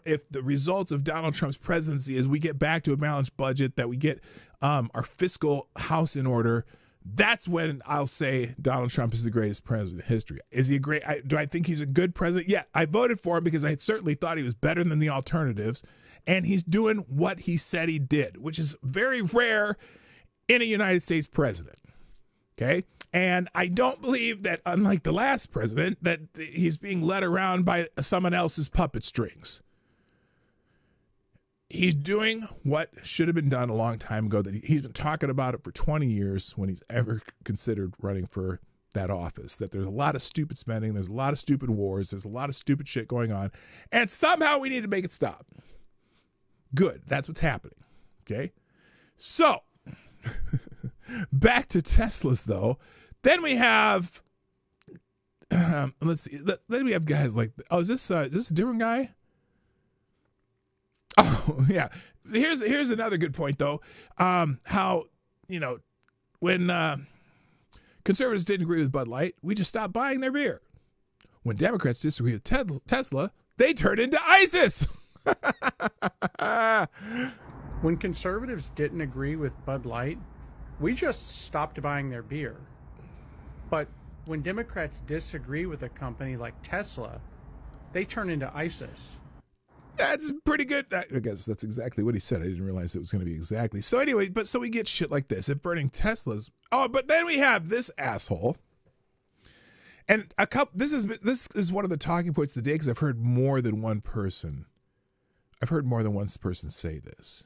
if the results of Donald Trump's presidency is we get back to a balanced budget, that we get our fiscal house in order. That's when I'll say Donald Trump is the greatest president in history. Is he do I think he's a good president? Yeah, I voted for him because I certainly thought he was better than the alternatives. And he's doing what he said he did, which is very rare in a United States president. Okay? And I don't believe that, unlike the last president, that he's being led around by someone else's puppet strings. He's doing what should have been done a long time ago, that he's been talking about it for 20 years when he's ever considered running for that office, that there's a lot of stupid spending, there's a lot of stupid wars, there's a lot of stupid shit going on, and somehow we need to make it stop. Good. That's what's happening. Okay. So back to Teslas though. Then we have, let's see. Then we have guys like, is this a different guy? Oh yeah. Here's another good point though. How, when Conservatives didn't agree with Bud Light. We just stopped buying their beer. When Democrats disagree with Tesla, they turn into ISIS. When conservatives didn't agree with Bud Light, we just stopped buying their beer. But when Democrats disagree with a company like Tesla, they turn into ISIS. That's pretty good. I guess that's exactly what he said. I didn't realize it was going to be exactly. So anyway, so we get shit like this. If burning Teslas. Oh, but then we have this asshole. And this is one of the talking points of the day, because I've heard more than one person. I've heard more than one person say this.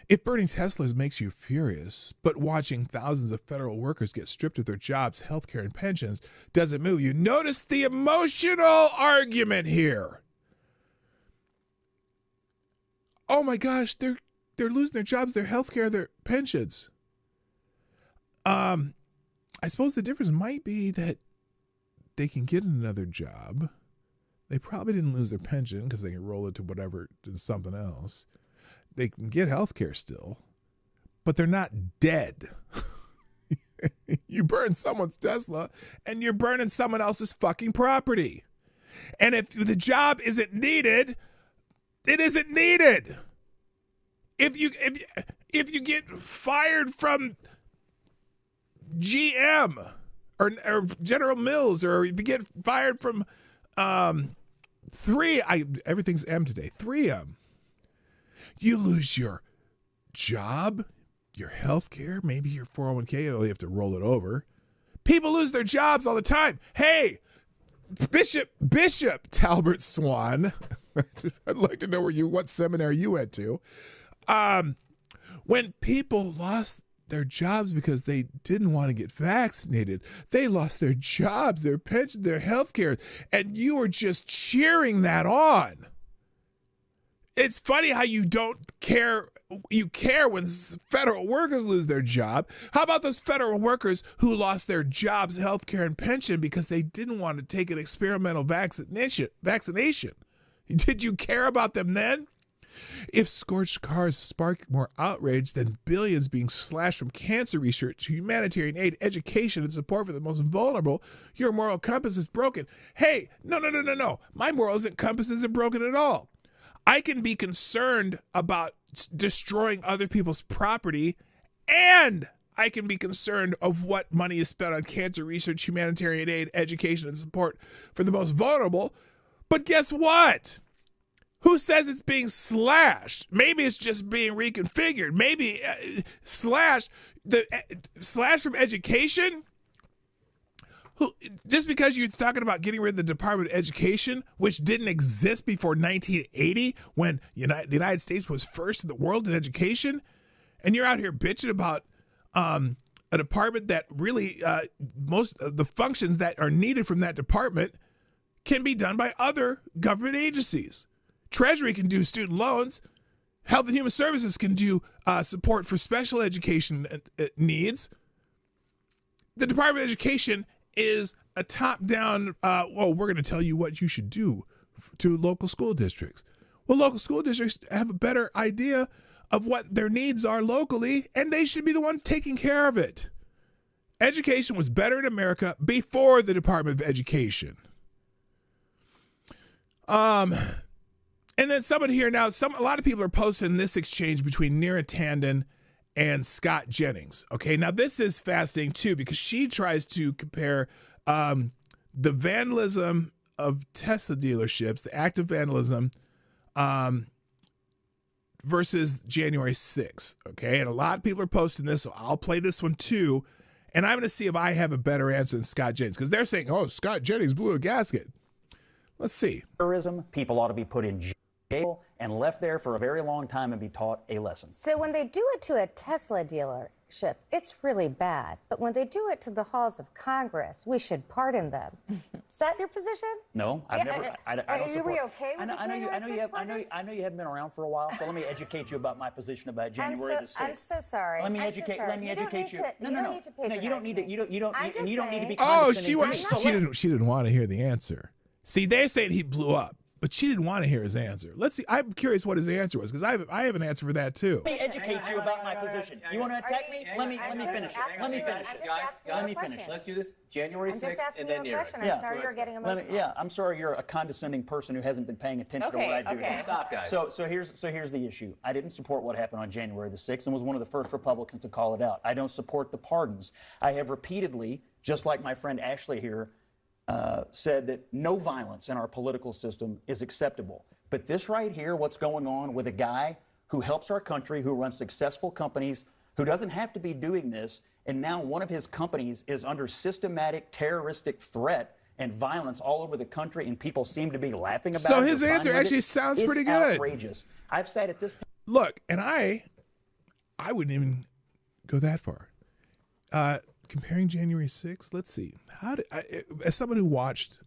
If burning Teslas makes you furious, but watching thousands of federal workers get stripped of their jobs, health care, and pensions doesn't move you, notice the emotional argument here. Oh my gosh, they're losing their jobs, their health care, their pensions. I suppose the difference might be that they can get another job. They probably didn't lose their pension because they can roll it to something else. They can get health care still, but they're not dead. You burn someone's Tesla and you're burning someone else's fucking property. And if the job isn't needed, it isn't needed. If you get fired from GM or General Mills, or if you get fired from everything's M today, 3M, you lose your job, your health care, maybe your 401k, you have to roll it over. People lose their jobs all the time. Hey, Bishop Talbert Swan, I'd like to know what seminary you went to. When people lost their jobs because they didn't want to get vaccinated, they lost their jobs, their pension, their health care, and you were just cheering that on. It's funny how you don't care. You care when federal workers lose their job. How about those federal workers who lost their jobs, health care, and pension because they didn't want to take an experimental vaccination? Did you care about them then? If scorched cars spark more outrage than billions being slashed from cancer research, humanitarian aid, education, and support for the most vulnerable, your moral compass is broken. Hey, no. My moral compass isn't broken at all. I can be concerned about destroying other people's property, and I can be concerned of what money is spent on cancer research, humanitarian aid, education, and support for the most vulnerable. But guess what? Who says it's being slashed? Maybe it's just being reconfigured. Maybe slash from education. Just because you're talking about getting rid of the Department of Education, which didn't exist before 1980, when the United States was first in the world in education, and you're out here bitching about a department that really most of the functions that are needed from that department can be done by other government agencies. Treasury can do student loans. Health and Human Services can do support for special education needs. The Department of Education is a top-down, we're going to tell you what you should do to local school districts. Well, local school districts have a better idea of what their needs are locally, and they should be the ones taking care of it. Education was better in America before the Department of Education. And then somebody here now, a lot of people are posting this exchange between Neera Tanden and Scott Jennings. Okay, now this is fascinating too, because she tries to compare the vandalism of Tesla dealerships, the act of vandalism, versus January 6th. Okay, and a lot of people are posting this, so I'll play this one too. And I'm going to see if I have a better answer than Scott Jennings, because they're saying, oh, Scott Jennings blew a gasket. Let's see. Terrorism, people ought to be put in jail and left there for a very long time and be taught a lesson. So when they do it to a Tesla dealership, it's really bad. But when they do it to the halls of Congress, we should pardon them. Is that your position? No, I've never. I don't Are support. you okay with I know you haven't been around for a while, so let me educate you about my position about January the 6th. I'm so sorry. Let me educate you. No, you don't need to patronize you don't need to. You don't need to be. Oh, she didn't want to hear the answer. See, they're saying he blew up. But she didn't want to hear his answer. Let's see. I'm curious what his answer was, because I have an answer for that too. Let me educate you about my position. You want to attack me? Let me finish it. Let me finish it. Let me finish. Let's do this January 6th and then near it. I'm sorry you're getting emotional. I'm sorry you're a condescending person who hasn't been paying attention to what I do. Okay. Stop, guys. So here's the issue. I didn't support what happened on January the 6th and was one of the first Republicans to call it out. I don't support the pardons. I have repeatedly, just like my friend Ashley here, said that no violence in our political system is acceptable. But this right here, what's going on with a guy who helps our country, who runs successful companies, who doesn't have to be doing this, and now one of his companies is under systematic terroristic threat and violence all over the country, and people seem to be laughing about it. So his answer actually sounds pretty good. It's outrageous. I've said at this time. Look, and I wouldn't even go that far. Comparing January 6th, let's see. As someone who watched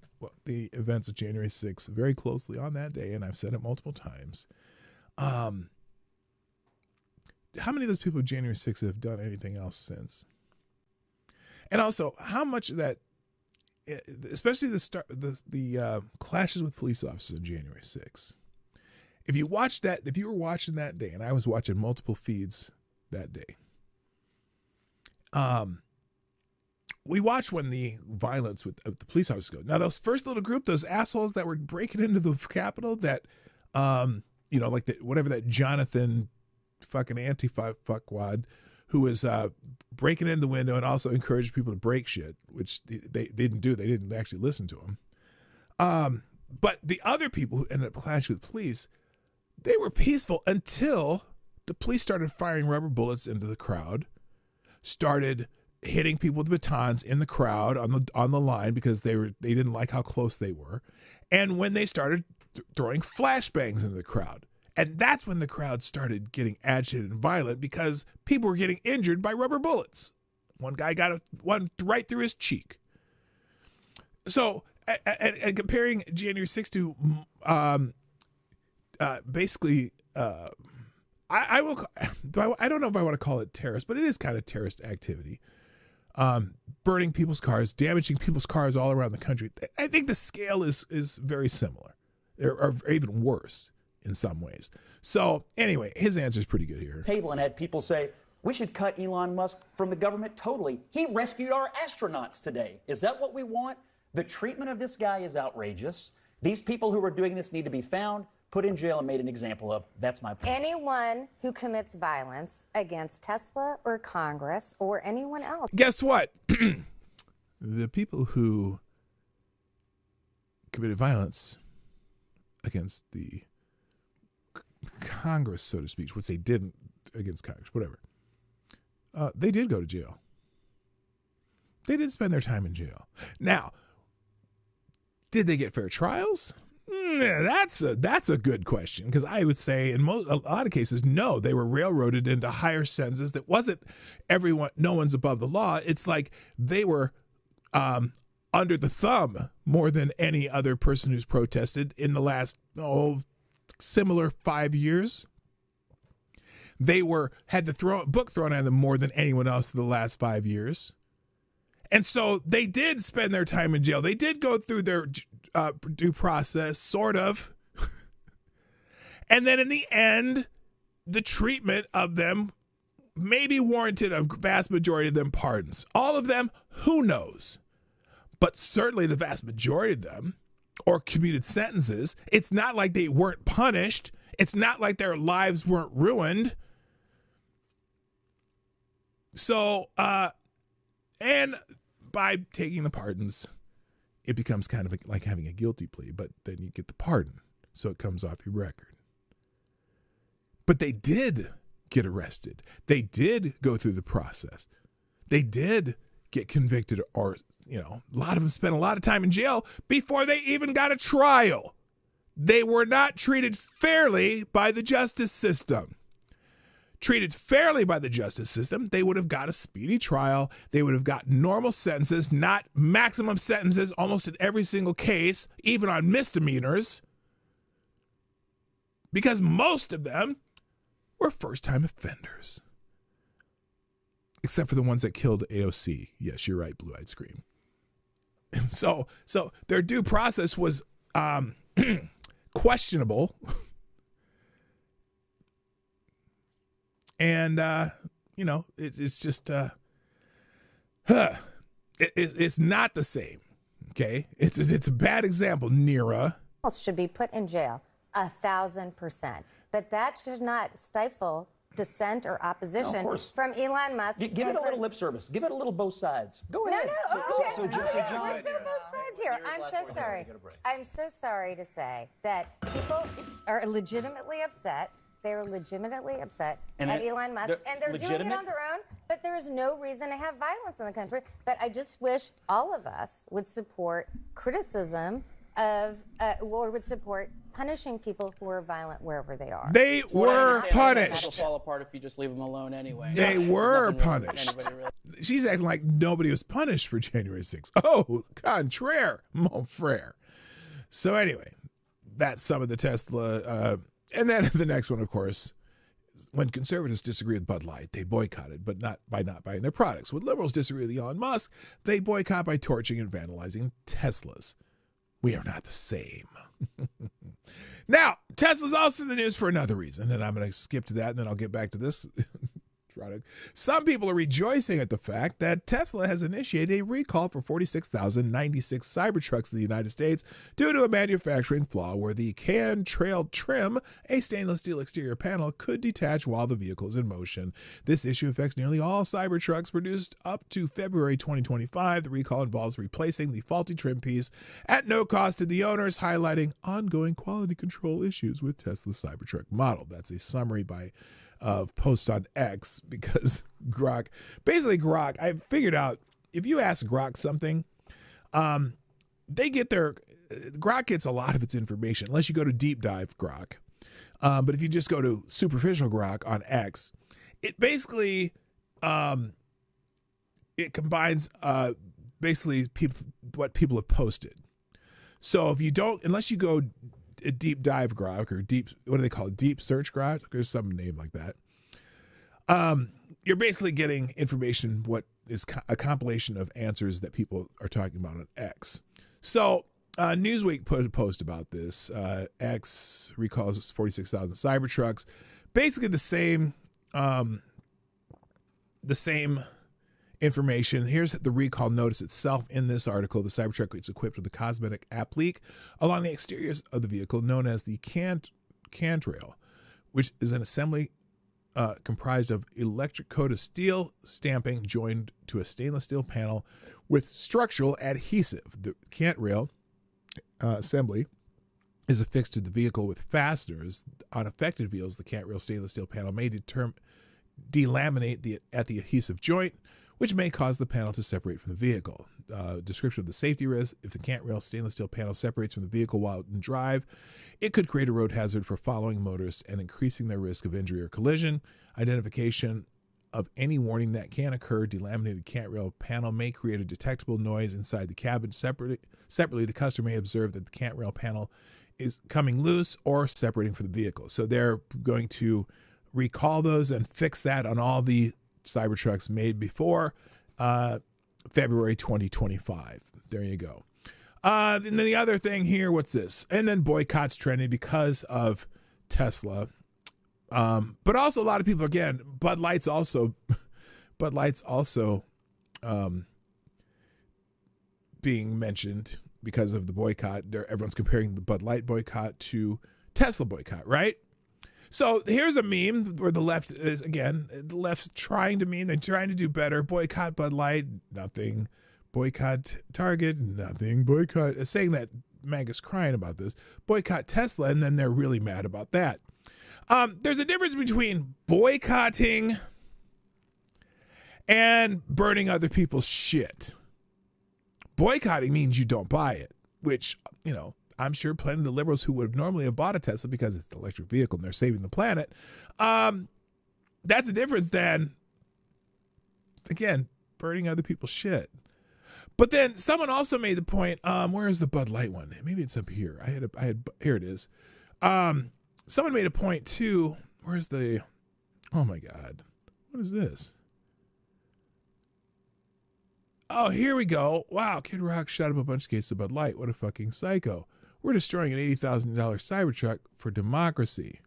the events of January 6th very closely on that day, and I've said it multiple times, how many of those people of January 6th have done anything else since? And also, how much of that, especially the clashes with police officers on January 6th, if you were watching that day, and I was watching multiple feeds that day, we watched when the violence with the police officers go. Now, those first little group, those assholes that were breaking into the Capitol, that, like whatever that Jonathan fucking Antifa fuckwad who was breaking in the window and also encouraged people to break shit, which they didn't do. They didn't actually listen to him. But the other people who ended up clashing with police, they were peaceful until the police started firing rubber bullets into the crowd, started hitting people with batons in the crowd on the line because they didn't like how close they were, and when they started throwing flashbangs into the crowd. And that's when the crowd started getting agitated and violent because people were getting injured by rubber bullets. One guy got one right through his cheek. So, and comparing January 6th to basically, I don't know if I want to call it terrorist, but it is kind of terrorist activity. Burning people's cars, damaging people's cars all around the country. I think the scale is very similar, or even worse in some ways. So anyway, his answer is pretty good here. Table and had people say, we should cut Elon Musk from the government totally. He rescued our astronauts today. Is that what we want? The treatment of this guy is outrageous. These people who are doing this need to be found, put in jail, and made an example of. That's my point. Anyone who commits violence against Tesla or Congress or anyone else. Guess what? The people who committed violence against the Congress, so to speak, which they didn't against Congress, whatever, they did go to jail. They did spend their time in jail. Now, did they get fair trials? That's a good question, because I would say in a lot of cases, no, they were railroaded into higher sentences. That wasn't no one's above the law. It's like they were under the thumb more than any other person who's protested in the last similar 5 years. They had the book thrown at them more than anyone else in the last 5 years. And so they did spend their time in jail. They did go through their due process, sort of. And then in the end, the treatment of them maybe warranted a vast majority of them pardons. All of them, who knows? But certainly the vast majority of them, or commuted sentences. It's not like they weren't punished. It's not like their lives weren't ruined. So, and by taking the pardons, it becomes kind of like having a guilty plea, but then you get the pardon, so it comes off your record. But they did get arrested. They did go through the process. They did get convicted, or, a lot of them spent a lot of time in jail before they even got a trial. They were not treated fairly by the justice system. Treated fairly by the justice system, they would have got a speedy trial. They would have got normal sentences, not maximum sentences almost in every single case, even on misdemeanors, because most of them were first-time offenders. Except for the ones that killed AOC. Yes, you're right, Blue-Eyed Scream. So their due process was questionable. And, it's just, it's not the same. Okay. It's a bad example, Nira. Should be put in jail 1,000%. But that should not stifle dissent or opposition from Elon Musk. Give it a little lip service. Give it a little both sides. Go ahead. No. Okay. So John, Let's do both sides here. I'm so sorry. I'm so sorry to say that people are legitimately upset. They're legitimately upset at Elon Musk, and they're doing it on their own, but there is no reason to have violence in the country. But I just wish all of us would support criticism of, or would support punishing people who are violent wherever they are. They were punished. It'll fall apart if you just leave them alone anyway. They were punished. She's acting like nobody was punished for January 6th. Oh, contraire, mon frère. So anyway, that's some of the Tesla. And then the next one, of course, when conservatives disagree with Bud Light, they boycotted, but not by not buying their products. When liberals disagree with Elon Musk, they boycott by torching and vandalizing Teslas. We are not the same. Now, Tesla's also in the news for another reason, and I'm going to skip to that, and then I'll get back to this product. Some people are rejoicing at the fact that Tesla has initiated a recall for 46,096 Cybertrucks in the United States due to a manufacturing flaw where the can-trail trim, a stainless steel exterior panel, could detach while the vehicle is in motion. This issue affects nearly all Cybertrucks produced up to February 2025. The recall involves replacing the faulty trim piece at no cost to the owners, highlighting ongoing quality control issues with Tesla's Cybertruck model. That's a summary of posts on X, because Grok, I figured out if you ask Grok something, Grok gets a lot of its information, unless you go to deep dive Grok. But if you just go to superficial Grok on X, it basically, it combines basically what people have posted. So if you don't, unless you go a deep dive Grok or what do they call it? Deep search Grok? There's some name like that. You're basically getting information, what is a compilation of answers that people are talking about on X. So Newsweek put a post about this. X recalls 46,000 Cybertrucks. Basically the same information. Here's the recall notice itself in this article. The Cybertruck is equipped with a cosmetic app leak along the exteriors of the vehicle known as the cantrail, which is an assembly comprised of electric coat of steel stamping joined to a stainless steel panel with structural adhesive. The cantrail assembly is affixed to the vehicle with fasteners. On affected vehicles, the cantrail stainless steel panel may delaminate at the adhesive joint, which may cause the panel to separate from the vehicle. Description of the safety risk: if the cantrail stainless steel panel separates from the vehicle while in drive, it could create a road hazard for following motorists and increasing their risk of injury or collision. Identification of any warning that can occur. Delaminated cantrail panel may create a detectable noise inside the cabin. Separately, the customer may observe that the cantrail panel is coming loose or separating from the vehicle. So they're going to recall those and fix that on all the Cybertrucks made before February 2025. There you go. And then the other thing here, what's this? And then boycotts trending because of Tesla. But also a lot of people, again, Bud Light's also being mentioned because of the boycott. Everyone's comparing the Bud Light boycott to Tesla boycott, right? So here's a meme where the left is, again, the left's trying to meme. They're trying to do better. Boycott Bud Light, nothing. Boycott Target, nothing. Boycott, saying that MAGA's crying about this. Boycott Tesla, and then they're really mad about that. There's a difference between boycotting and burning other people's shit. Boycotting means you don't buy it, which, I'm sure plenty of the liberals who would normally have bought a Tesla because it's an electric vehicle and they're saving the planet. That's a difference than, again, burning other people's shit. But then someone also made the point, where is the Bud Light one? Maybe it's up here. Here it is. Someone made a point too. Where's the, oh my God, what is this? Oh, here we go. Wow, Kid Rock shot up a bunch of cases of Bud Light. What a fucking psycho. We're destroying an $80,000 Cybertruck for democracy.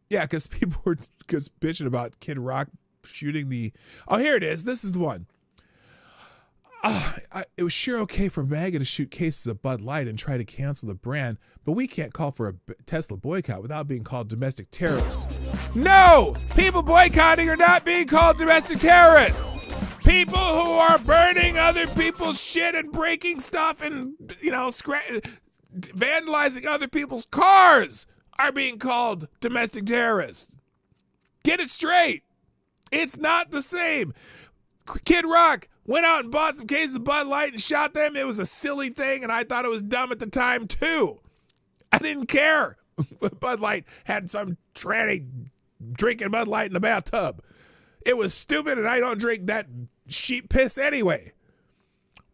Yeah, because people were bitching about Kid Rock shooting the... Oh, here it is. This is the one. It was sure okay for MAGA to shoot cases of Bud Light and try to cancel the brand, but we can't call for a Tesla boycott without being called domestic terrorists. No! People boycotting are not being called domestic terrorists! People who are burning other people's shit and breaking stuff and, vandalizing other people's cars are being called domestic terrorists. Get it straight. It's not the same. Kid Rock went out and bought some cases of Bud Light and shot them. It was a silly thing, and I thought it was dumb at the time, too. I didn't care. Bud Light had some tranny drinking Bud Light in the bathtub. It was stupid, and I don't drink that sheep piss anyway.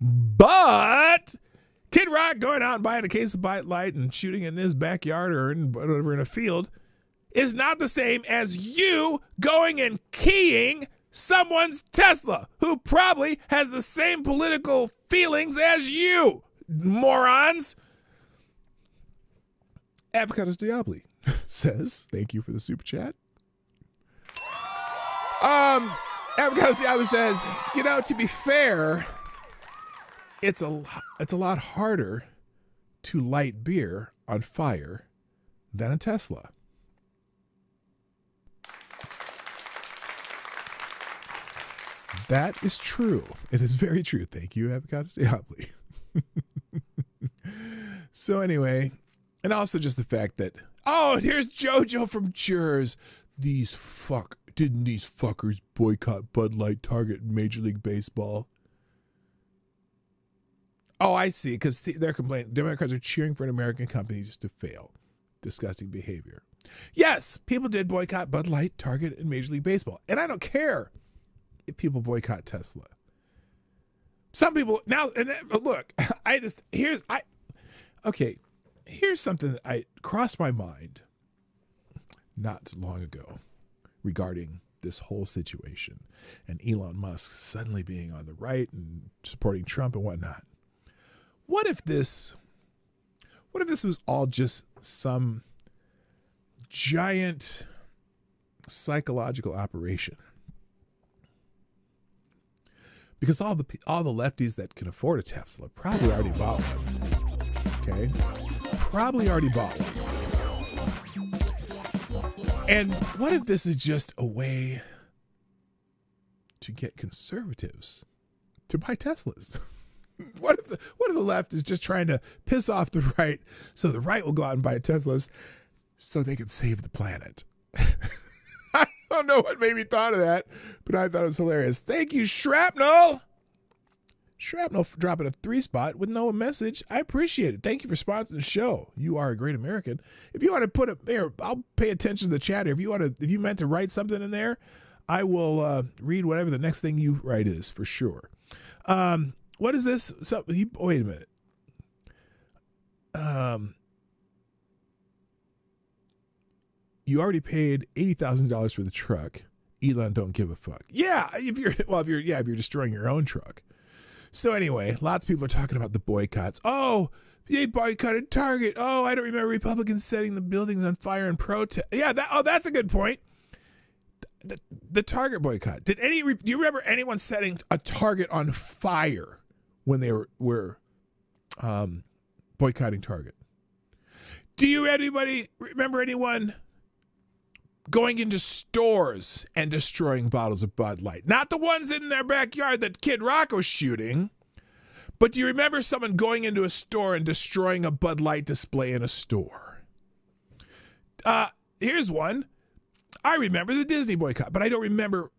But Kid Rock going out and buying a case of Bud Light and shooting it in his backyard or whatever in a field is not the same as you going and keying someone's Tesla who probably has the same political feelings as you, morons. Avocados Diabli says, thank you for the super chat. Avocados Diabli says, to be fair, it's a lot harder to light beer on fire than a Tesla. That is true. It is very true. Thank you, Avocados Diabli. So anyway, and also just the fact that, here's JoJo from Jers. Didn't these fuckers boycott Bud Light, Target, and Major League Baseball? Oh, I see, because they're complaining. Democrats are cheering for an American company just to fail. Disgusting behavior. Yes, people did boycott Bud Light, Target, and Major League Baseball. And I don't care if people boycott Tesla. Some people, now, and look, here's something that crossed my mind not long ago regarding this whole situation and Elon Musk suddenly being on the right and supporting Trump and whatnot. What if this was all just some giant psychological operation? Because all the lefties that can afford a Tesla probably already bought one. Okay? Probably already bought one. And what if this is just a way to get conservatives to buy Teslas? What if the left is just trying to piss off the right so the right will go out and buy Teslas so they can save the planet? I don't know what made me thought of that, but I thought it was hilarious. Thank you, Shrapnel. Shrapnel for dropping a 3 spot with no message. I appreciate it. Thank you for sponsoring the show. You are a great American. If you want to put it there, I'll pay attention to the chat here. If you meant to write something in there, I will read whatever the next thing you write is for sure. What is this? Wait a minute. You already paid $80,000 for the truck. Elon don't give a fuck. Yeah, if you're destroying your own truck. So anyway, lots of people are talking about the boycotts. Oh, they boycotted Target. Oh, I don't remember Republicans setting the buildings on fire in protest. Yeah, that's a good point. The Target boycott. Do you remember anyone setting a Target on fire when they were boycotting Target? Do you remember anyone going into stores and destroying bottles of Bud Light? Not the ones in their backyard that Kid Rock was shooting, but do you remember someone going into a store and destroying a Bud Light display in a store? Here's one. I remember the Disney boycott, but I don't remember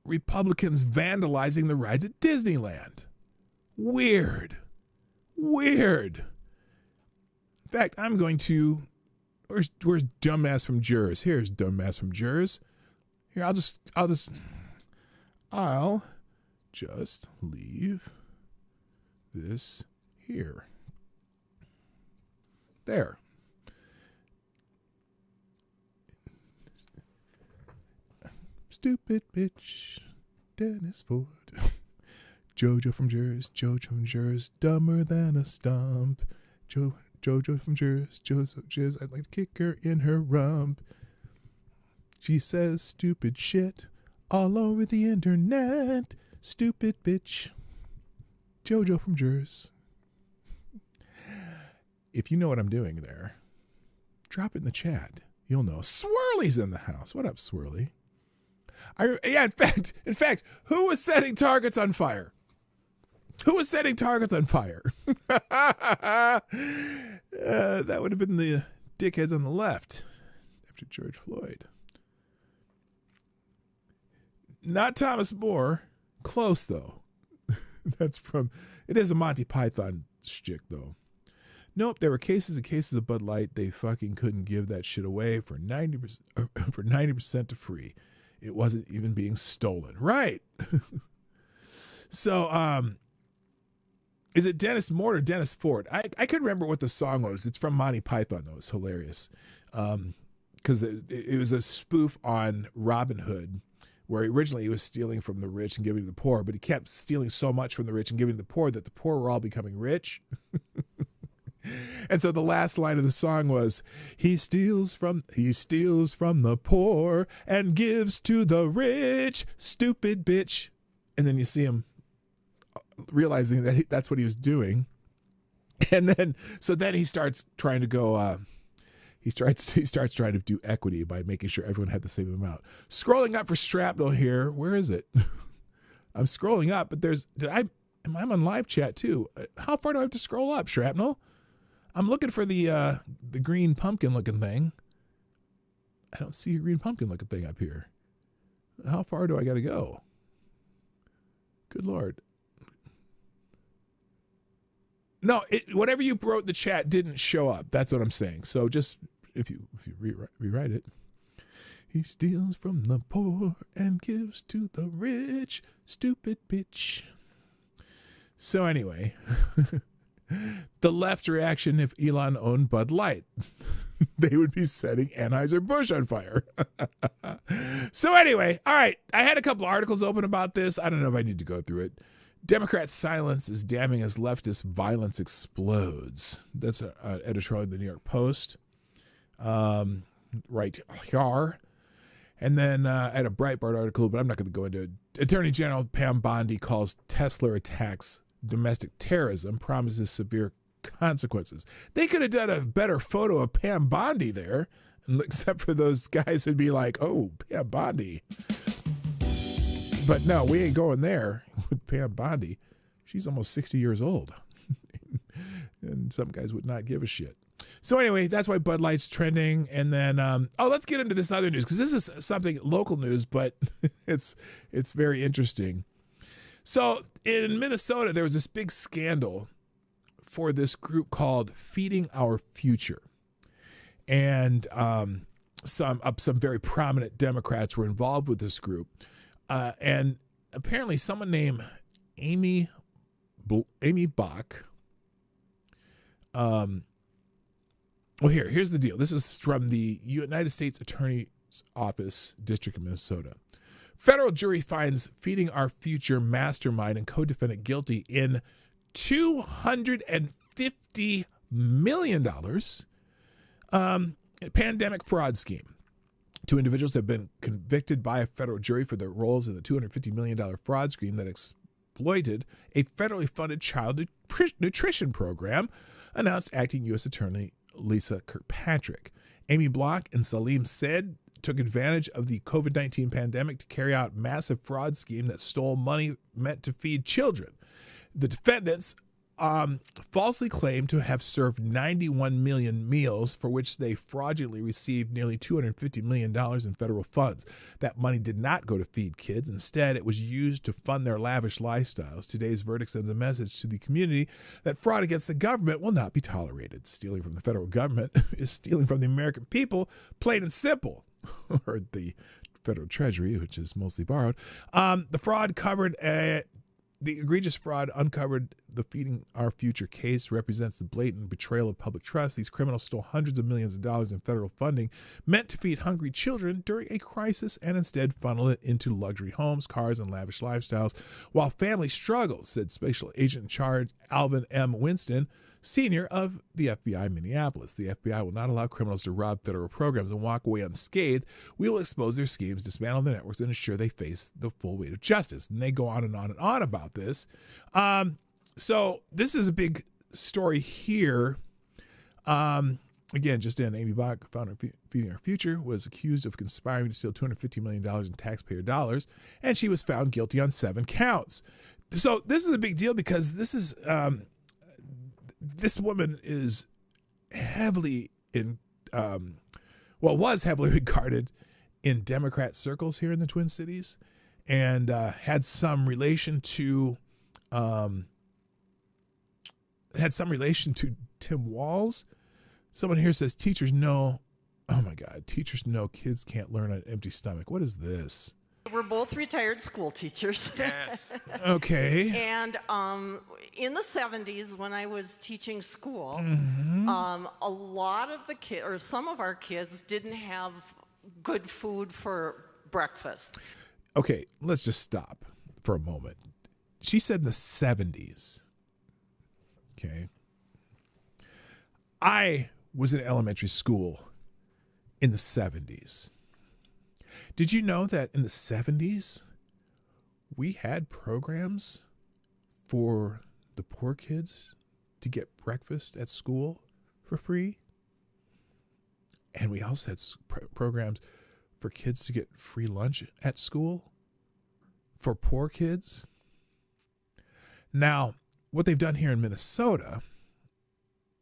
Republicans vandalizing the rides at Disneyland. Weird. In fact, I'm going to... Where's Dumbass from Jers? Here's Dumbass from Jers. Here, I'll just leave this here. There. Stupid bitch, Dennis Ford. Jojo from Jers, dumber than a stump. JoJo from Jizz, I'd like to kick her in her rump. She says stupid shit all over the internet. Stupid bitch. JoJo from Jizz. If you know what I'm doing there, drop it in the chat. You'll know. Swirly's in the house. What up, Swirly? In fact, who was setting targets on fire? Who was setting targets on fire? That would have been the dickheads on the left after George Floyd. Not Thomas More. Close, though. It is a Monty Python shtick, though. Nope, there were cases and cases of Bud Light. They fucking couldn't give that shit away for 90% to free. It wasn't even being stolen. Right. So, is it Dennis Moore or Dennis Ford? I couldn't remember what the song was. It's from Monty Python, though. It's hilarious. Because it was a spoof on Robin Hood, where originally he was stealing from the rich and giving to the poor, but he kept stealing so much from the rich and giving to the poor that the poor were all becoming rich. And so the last line of the song was, he steals from the poor and gives to the rich, stupid bitch. And then you see him realizing that that's what he was doing. And then he starts trying to go, he starts trying to do equity by making sure everyone had the same amount. Scrolling up for Shrapnel here. Where is it? I'm scrolling up, but I'm on live chat too. How far do I have to scroll up, Shrapnel? I'm looking for the green pumpkin looking thing. I don't see a green pumpkin looking thing up here. How far do I got to go? Good Lord. No, whatever you wrote in the chat didn't show up. That's what I'm saying. So just if you rewrite it. He steals from the poor and gives to the rich, stupid bitch. So anyway, the left reaction if Elon owned Bud Light, they would be setting Anheuser-Busch on fire. So anyway, all right, I had a couple articles open about this. I don't know if I need to go through it. Democrat silence is damning as leftist violence explodes. That's an editorial in the New York Post. Right here. And then I had a Breitbart article, but I'm not going to go into it. Attorney General Pam Bondi calls Tesla attacks domestic terrorism, promises severe consequences. They could have done a better photo of Pam Bondi there, except for those guys who'd be like, oh, Pam Bondi. But no, we ain't going there with Pam Bondi. She's almost 60 years old. And some guys would not give a shit. So anyway, that's why Bud Light's trending. And then, let's get into this other news, because this is something local news, but it's very interesting. So in Minnesota, there was this big scandal for this group called Feeding Our Future. And some very prominent Democrats were involved with this group. And apparently someone named Amy Bach. Here's the deal. This is from the United States Attorney's Office, District of Minnesota. Federal jury finds Feeding Our Future mastermind and co-defendant guilty in $250 million pandemic fraud scheme. Two individuals have been convicted by a federal jury for their roles in the $250 million fraud scheme that exploited a federally funded child nutrition program, announced acting U.S. Attorney Lisa Kirkpatrick. Amy Block and Salim Said took advantage of the COVID-19 pandemic to carry out a massive fraud scheme that stole money meant to feed children. The defendants falsely claimed to have served 91 million meals, for which they fraudulently received nearly $250 million in federal funds. That money did not go to feed kids. Instead, it was used to fund their lavish lifestyles. Today's verdict sends a message to the community that fraud against the government will not be tolerated. Stealing from the federal government is stealing from the American people, plain and simple. Or the federal treasury, which is mostly borrowed. The egregious fraud uncovered the Feeding Our Future case represents the blatant betrayal of public trust. These criminals stole hundreds of millions of dollars in federal funding meant to feed hungry children during a crisis and instead funnel it into luxury homes, cars, and lavish lifestyles. While families struggle, said Special Agent in Charge Alvin M. Winston, Senior of the FBI Minneapolis. The FBI will not allow criminals to rob federal programs and walk away unscathed. We will expose their schemes, dismantle their networks, and ensure they face the full weight of justice. And they go on and on and on about this. So this is a big story here. Again, just in, Amy Bach, founder of Feeding Our Future, was accused of conspiring to steal $250 million in taxpayer dollars, and she was found guilty on 7 counts. So this is a big deal because this is... this woman is heavily was heavily regarded in Democrat circles here in the Twin Cities, and had some relation to Tim Walz. Someone here says teachers know. Oh my God, teachers know kids can't learn on an empty stomach. What is this? We're both retired school teachers. Yes. Okay. And in the 70s, when I was teaching school, a lot of the kids, or some of our kids, didn't have good food for breakfast. Okay, let's just stop for a moment. She said in the 70s. Okay. I was in elementary school in the 70s. Did you know that in the 70s, we had programs for the poor kids to get breakfast at school for free? And we also had programs for kids to get free lunch at school for poor kids. Now, what they've done here in Minnesota,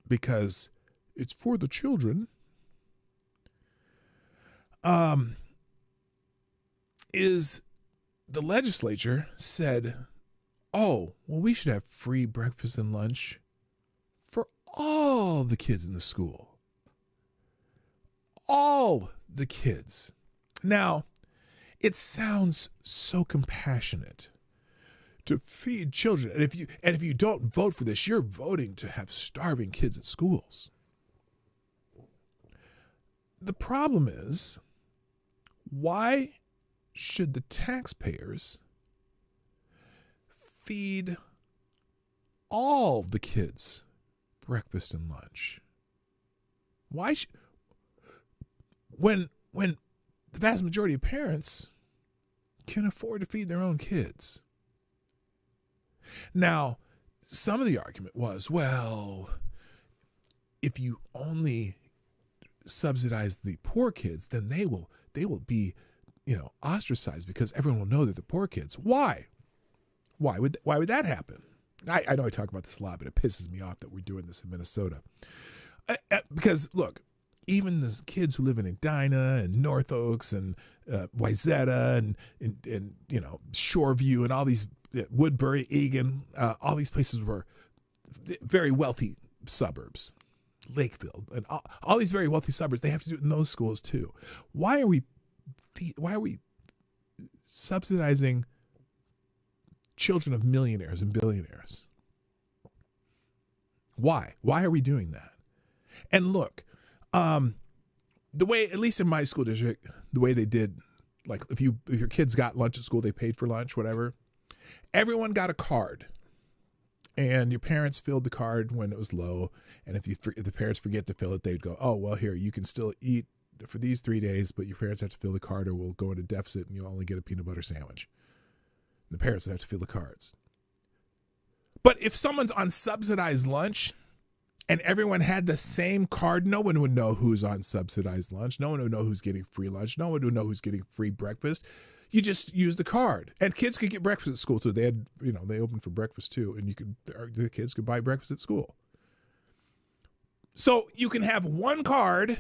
because it's for the children, is the legislature said, oh, well, we should have free breakfast and lunch for all the kids in the school. All the kids. Now, it sounds so compassionate to feed children. And if you don't vote for this, you're voting to have starving kids at schools. The problem is, why should the taxpayers feed all the kids breakfast and lunch? Why when the vast majority of parents can afford to feed their own kids? Now, some of the argument was, well, if you only subsidize the poor kids, then they will be, ostracized because everyone will know they're the poor kids. Why? Why would that happen? I know I talk about this a lot, but it pisses me off that we're doing this in Minnesota. Because look, even the kids who live in Edina and North Oaks and Wayzata and Shoreview and all these Woodbury, Eagan, all these places were very wealthy suburbs. Lakeville and all these very wealthy suburbs, they have to do it in those schools too. Why are we subsidizing children of millionaires and billionaires? Why are we doing that? And look, the way, at least in my school district, the way they did, like if your kids got lunch at school, they paid for lunch, whatever. Everyone got a card. And your parents filled the card when it was low. And if the parents forget to fill it, they'd go, oh, well, here, you can still eat for these 3 days, but your parents have to fill the card or we'll go into deficit and you'll only get a peanut butter sandwich. And the parents would have to fill the cards. But if someone's on subsidized lunch and everyone had the same card, no one would know who's on subsidized lunch. No one would know who's getting free lunch. No one would know who's getting free breakfast. You just use the card, and kids could get breakfast at school too. They had, they opened for breakfast too, and the kids could buy breakfast at school. So you can have one card,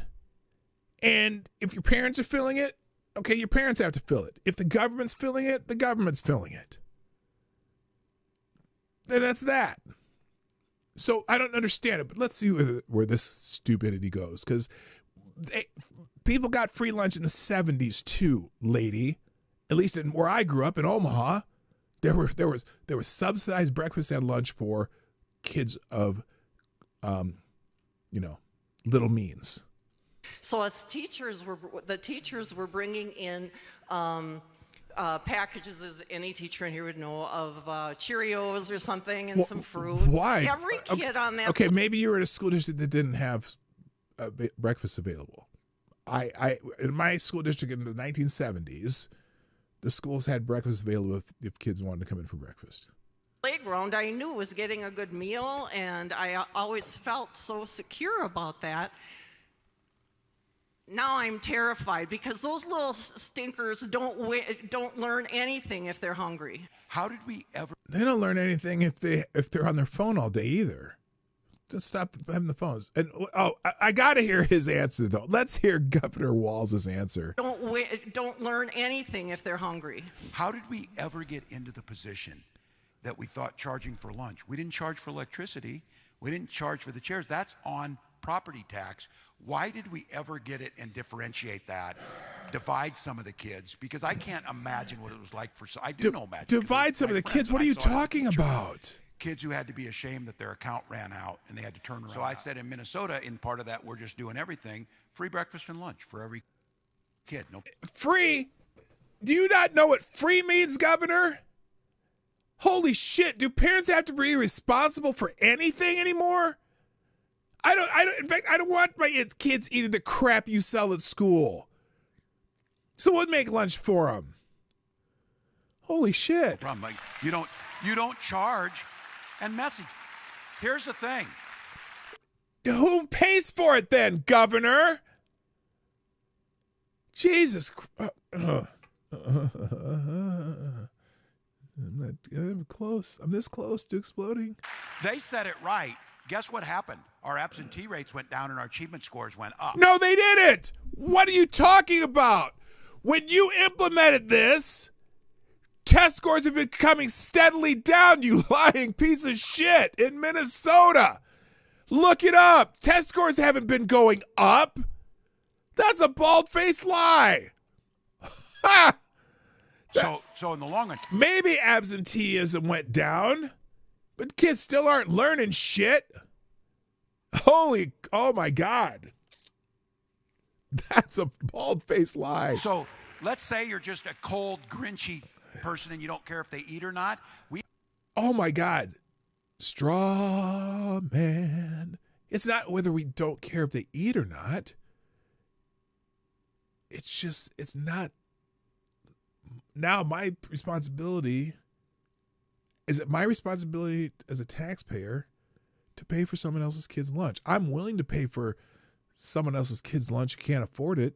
and if your parents are filling it, okay, your parents have to fill it. If the government's filling it, the government's filling it. Then that's that. So I don't understand it, but let's see where this stupidity goes, because people got free lunch in the 70s too, lady. At least where I grew up in Omaha, there was subsidized breakfast and lunch for kids of, little means. So as the teachers were bringing in packages, as any teacher in here would know, of Cheerios or something and some fruit. Why? Every kid on that. Okay, maybe you were at a school district that didn't have breakfast available. In my school district in the 1970s, the schools had breakfast available if kids wanted to come in for breakfast. Playground, I knew was getting a good meal, and I always felt so secure about that. Now I'm terrified because those little stinkers don't learn anything if they're hungry. How did we ever? They don't learn anything if they're on their phone all day either. Just stop having the phones. And I got to hear his answer though. Let's hear Governor Walz's answer. Don't learn anything if they're hungry. How did we ever get into the position that we thought charging for lunch? We didn't charge for electricity. We didn't charge for the chairs. That's on property tax. Why did we ever get it and differentiate that, divide some of the kids? Because I can't imagine what it was like for. I do know imagine. Divide some of the kids? What are you talking about? Kids who had to be ashamed that their account ran out and they had to turn around. So I said in Minnesota, in part of that, we're just doing everything free breakfast and lunch for every kid. No. Free? Do you not know what free means, Governor? Holy shit! Do parents have to be responsible for anything anymore? In fact, I don't want my kids eating the crap you sell at school. So we'll make lunch for them. Holy shit. Like, you don't charge and message. Here's the thing. Who pays for it then, Governor? Jesus Christ. I'm close. I'm this close to exploding. They said it right. Guess what happened? Our absentee rates went down and our achievement scores went up. No, they didn't. What are you talking about? When you implemented this, test scores have been coming steadily down, you lying piece of shit, in Minnesota. Look it up. Test scores haven't been going up. That's a bald-faced lie. Ha! So in the long run, maybe absenteeism went down, but kids still aren't learning shit. Oh my God. That's a bald-faced lie. So let's say you're just a cold, grinchy person and you don't care if they eat or not. Oh my God. Straw man. It's not whether we don't care if they eat or not. It's not. Now my responsibility, is it my responsibility as a taxpayer to pay for someone else's kid's lunch? I'm willing to pay for someone else's kid's lunch who can't afford it,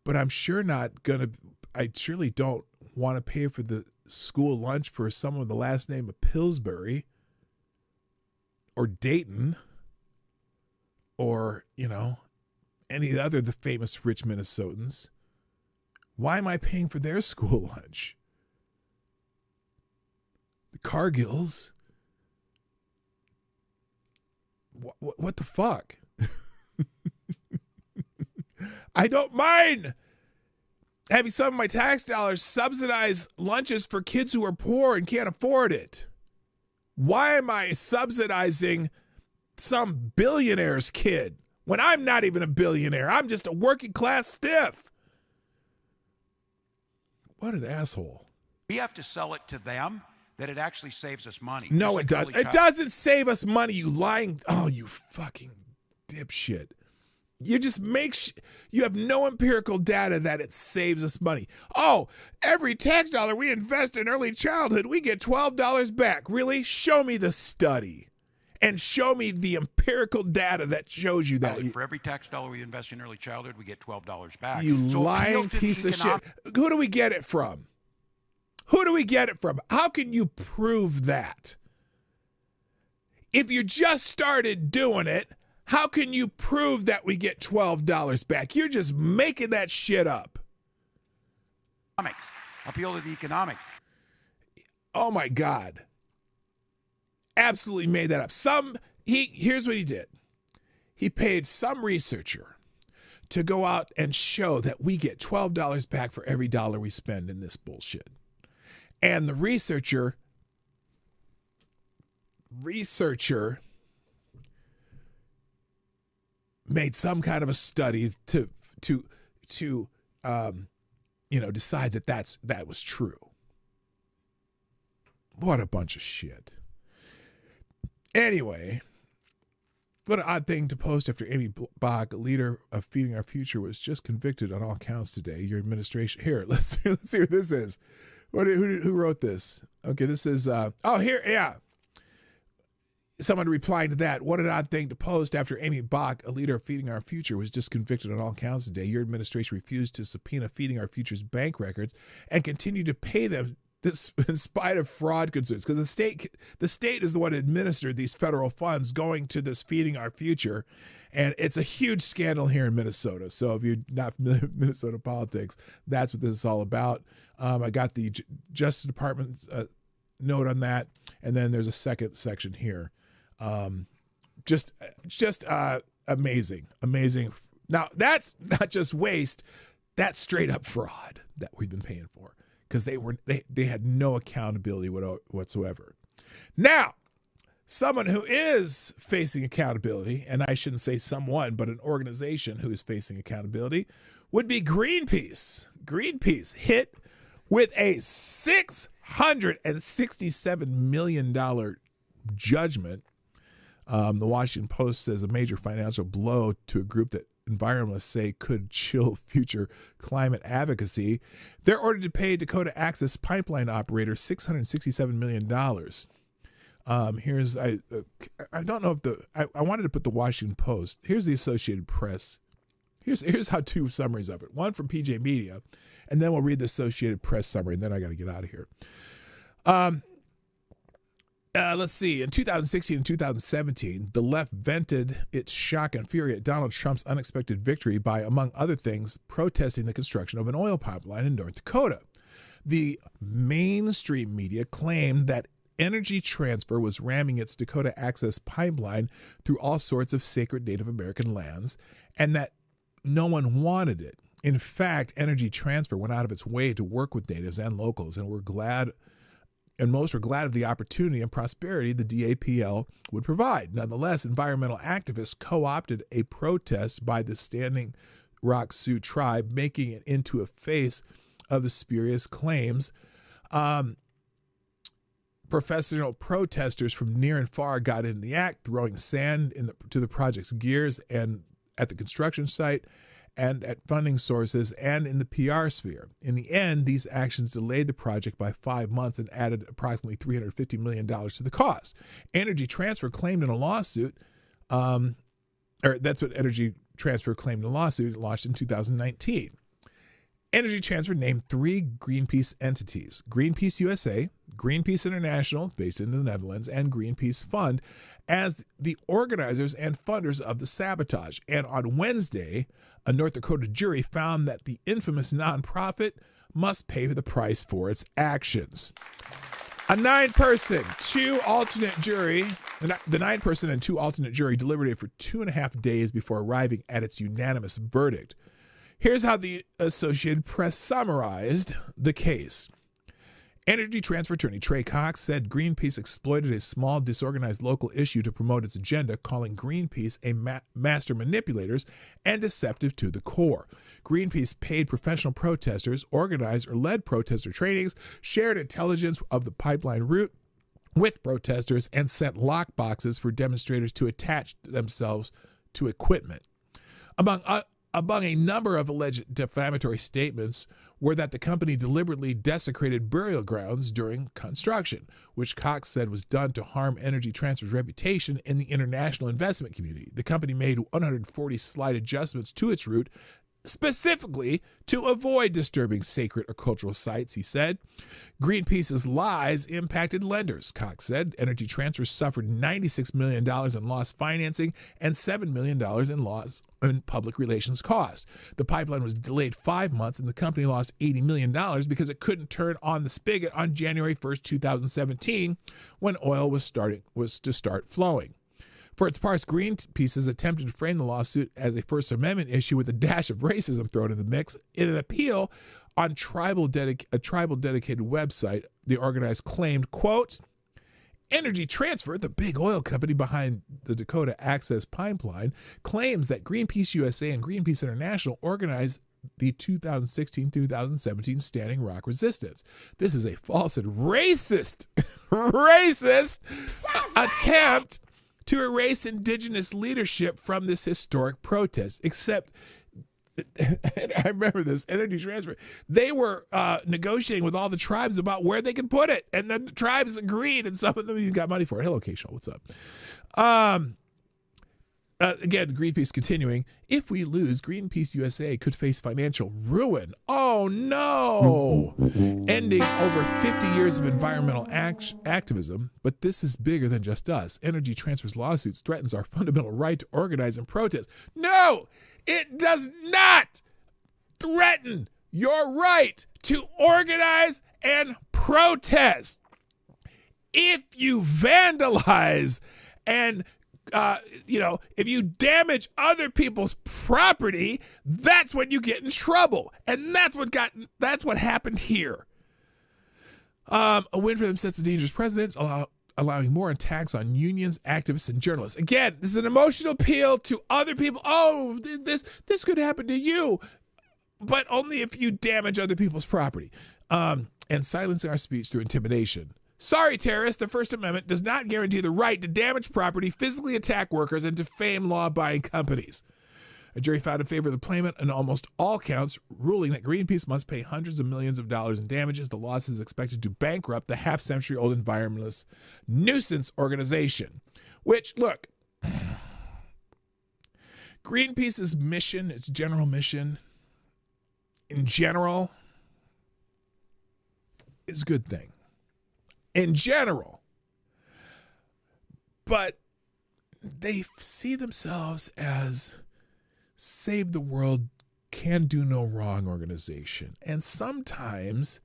but I'm sure I surely don't want to pay for the school lunch for someone with the last name of Pillsbury or Dayton or, any other of the famous rich Minnesotans. Why am I paying for their school lunch? The Cargills? What the fuck? I don't mind having some of my tax dollars subsidize lunches for kids who are poor and can't afford it. Why am I subsidizing some billionaire's kid when I'm not even a billionaire? I'm just a working class stiff. What an asshole. We have to sell it to them that it actually saves us money. No, it doesn't. It doesn't save us money, you lying. Oh, you fucking dipshit. You just you have no empirical data that it saves us money. Oh, every tax dollar we invest in early childhood, we get $12 back. Really? Show me the study. And show me the empirical data that shows you that. For every tax dollar we invest in early childhood, we get $12 back. You lying piece of shit. Who do we get it from? Who do we get it from? How can you prove that? If you just started doing it, how can you prove that we get $12 back? You're just making that shit up. Appeal to the economics. Oh my God. Absolutely made that up. Here's what he did. He paid some researcher to go out and show that we get $12 back for every dollar we spend in this bullshit. And the researcher researcher made some kind of a study to decide that was true. What a bunch of shit. Anyway, what an odd thing to post after Amy Bach, a leader of Feeding Our Future, was just convicted on all counts today. Your administration. Here, let's see what this is. Who wrote this? Okay, this is someone replying to that. What an odd thing to post after Amy Bach, a leader of Feeding Our Future, was just convicted on all counts today. Your administration refused to subpoena Feeding Our Future's bank records and continued to pay them in spite of fraud concerns, because the state is the one that administered these federal funds going to this Feeding Our Future, and it's a huge scandal here in Minnesota. So if you're not familiar with Minnesota politics, that's what this is all about. I got the Justice Department note on that, and then there's a second section here. Just amazing. Now that's not just waste; that's straight up fraud that we've been paying for, because they had no accountability whatsoever. Now, someone who is facing accountability, and I shouldn't say someone, but an organization who is facing accountability, would be Greenpeace. Greenpeace hit with a $667 million judgment. The Washington Post says a major financial blow to a group that environmentalists say could chill future climate advocacy. They're ordered to pay Dakota Access pipeline operator $667 million. I don't know if I wanted to put the Washington Post. Here's the Associated Press. Here's how two summaries of it. One from PJ Media, and then we'll read the Associated Press summary, and then I got to get out of here. Let's see. In 2016 and 2017, the left vented its shock and fury at Donald Trump's unexpected victory by, among other things, protesting the construction of an oil pipeline in North Dakota. The mainstream media claimed that Energy Transfer was ramming its Dakota Access pipeline through all sorts of sacred Native American lands, and that no one wanted it. In fact, Energy Transfer went out of its way to work with natives and locals, and most were glad of the opportunity and prosperity the DAPL would provide. Nonetheless, environmental activists co-opted a protest by the Standing Rock Sioux tribe, making it into a face of the spurious claims. Professional protesters from near and far got in the act, throwing sand to the project's gears and at the construction site, and at funding sources, and in the PR sphere. In the end, these actions delayed the project by 5 months and added approximately $350 million to the cost. Energy Transfer claimed in a lawsuit, that's what Energy Transfer claimed in a lawsuit launched in 2019. Energy Transfer named 3 Greenpeace entities: Greenpeace USA, Greenpeace International, based in the Netherlands, and Greenpeace Fund, as the organizers and funders of the sabotage. And on Wednesday, a North Dakota jury found that the infamous nonprofit must pay the price for its actions. A 9-person, 2 alternate jury, the 9-person and 2 alternate jury deliberated for 2.5 days before arriving at its unanimous verdict. Here's how the Associated Press summarized the case. Energy Transfer attorney Trey Cox said Greenpeace exploited a small, disorganized local issue to promote its agenda, calling Greenpeace a master manipulators and deceptive to the core. Greenpeace paid professional protesters, organized or led protester trainings, shared intelligence of the pipeline route with protesters, and sent lockboxes for demonstrators to attach themselves to equipment. Among a number of alleged defamatory statements were that the company deliberately desecrated burial grounds during construction, which Cox said was done to harm Energy Transfer's reputation in the international investment community. The company made 140 slight adjustments to its route, specifically to avoid disturbing sacred or cultural sites, he said. Greenpeace's lies impacted lenders, Cox said. Energy Transfer suffered $96 million in lost financing and $7 million in loss in public relations costs. The pipeline was delayed 5 months, and the company lost $80 million because it couldn't turn on the spigot on January 1st, 2017, when oil was to start flowing. For its part, Greenpeace has attempted to frame the lawsuit as a First Amendment issue with a dash of racism thrown in the mix. In an appeal on a tribal dedicated website, the organizers claimed, quote, Energy Transfer, the big oil company behind the Dakota Access Pipeline, claims that Greenpeace USA and Greenpeace International organized the 2016-2017 Standing Rock Resistance. This is a false and racist attempt to erase indigenous leadership from this historic protest, except I remember this, Energy Transfer, they were negotiating with all the tribes about where they could put it, and then the tribes agreed, and some of them even got money for it. Hello, K-Show, what's up? Again, Greenpeace continuing, if we lose, Greenpeace USA could face financial ruin. Oh, no! Ending over 50 years of environmental activism, but this is bigger than just us. Energy Transfer's lawsuits threatens our fundamental right to organize and protest. No! It does not threaten your right to organize and protest. If you vandalize and if you damage other people's property, that's when you get in trouble. And that's what happened here. A win for them sets a dangerous precedent, allowing more attacks on unions, activists, and journalists. Again, this is an emotional appeal to other people. Oh, this could happen to you, but only if you damage other people's property. And silencing our speech through intimidation. Sorry, terrorists, the First Amendment does not guarantee the right to damage property, physically attack workers, and defame law-abiding companies. A jury found in favor of the plaintiff on almost all counts, ruling that Greenpeace must pay hundreds of millions of dollars in damages. The loss is expected to bankrupt the half-century-old environmentalist nuisance organization. Which, look, Greenpeace's mission, its general mission, in general, is a good thing. In general. But they see themselves as save the world, can do no wrong organization. And sometimes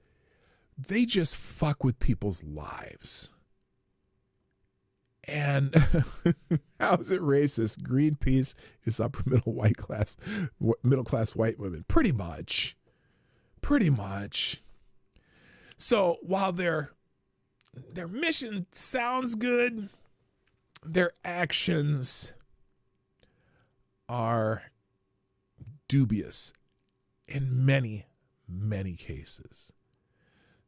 they just fuck with people's lives. And how is it racist? Greenpeace is upper middle class white women. Pretty much. So while their mission sounds good, their actions are dubious in many, many cases.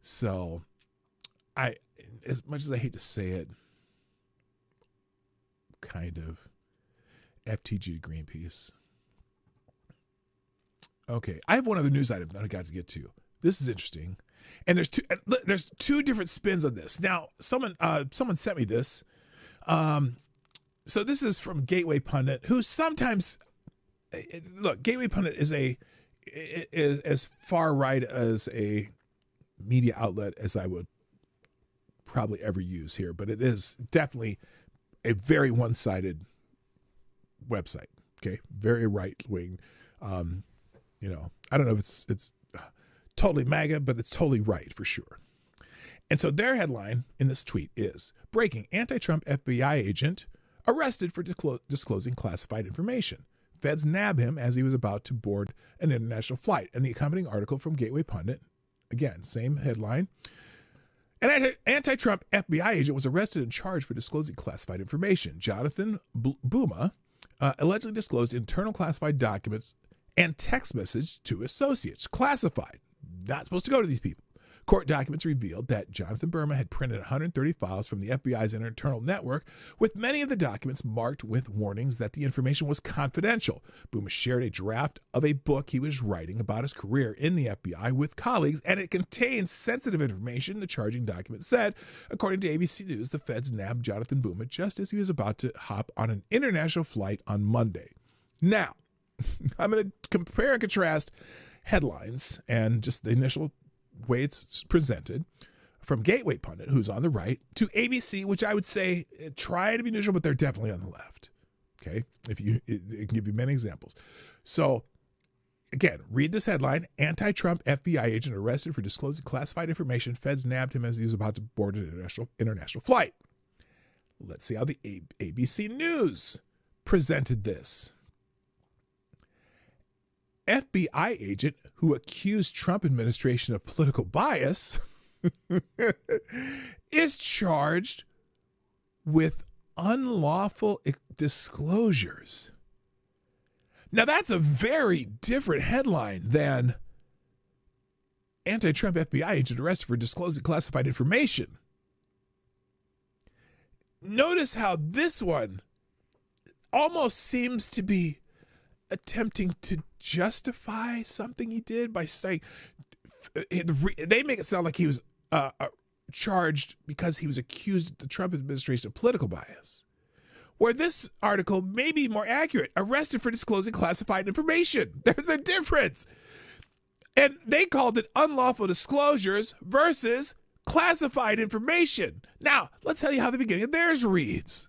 So as much as I hate to say it, kind of FTG to Greenpeace. Okay, I have one other news item that I got to get to. This is interesting. And there's two different spins on this. Now, someone sent me this. So this is from Gateway Pundit, who sometimes look, Gateway Pundit is as far right as a media outlet as I would probably ever use here, but it is definitely a very one-sided website. Okay, very right wing. I don't know if it's totally MAGA, but it's totally right for sure. And so their headline in this tweet is, breaking, anti-Trump FBI agent arrested for disclosing classified information. Feds nab him as he was about to board an international flight. And the accompanying article from Gateway Pundit, again, same headline. An anti-Trump FBI agent was arrested and charged for disclosing classified information. Jonathan Buma allegedly disclosed internal classified documents and text message to associates. Classified. Not supposed to go to these people. Court documents revealed that Jonathan Burma had printed 130 files from the FBI's internal network, with many of the documents marked with warnings that the information was confidential. Burma shared a draft of a book he was writing about his career in the FBI with colleagues, and it contains sensitive information, the charging document said. According to ABC News, the feds nabbed Jonathan Burma just as he was about to hop on an international flight on Monday. Now, I'm going to compare and contrast headlines and just the initial way it's presented from Gateway Pundit, who's on the right, to ABC, which I would say try to be neutral, but they're definitely on the left. Okay, it can give you many examples. So again, read this headline: anti-Trump FBI agent arrested for disclosing classified information. Feds nabbed him as he was about to board an international flight. Let's see how the ABC News presented this. FBI agent who accused Trump administration of political bias is charged with unlawful disclosures. Now, that's a very different headline than anti-Trump FBI agent arrested for disclosing classified information. Notice how this one almost seems to be attempting to justify something he did by saying, they make it sound like he was charged because he was accused of the Trump administration of political bias. Where this article may be more accurate, arrested for disclosing classified information. There's a difference. And they called it unlawful disclosures versus classified information. Now, let's tell you how the beginning of theirs reads.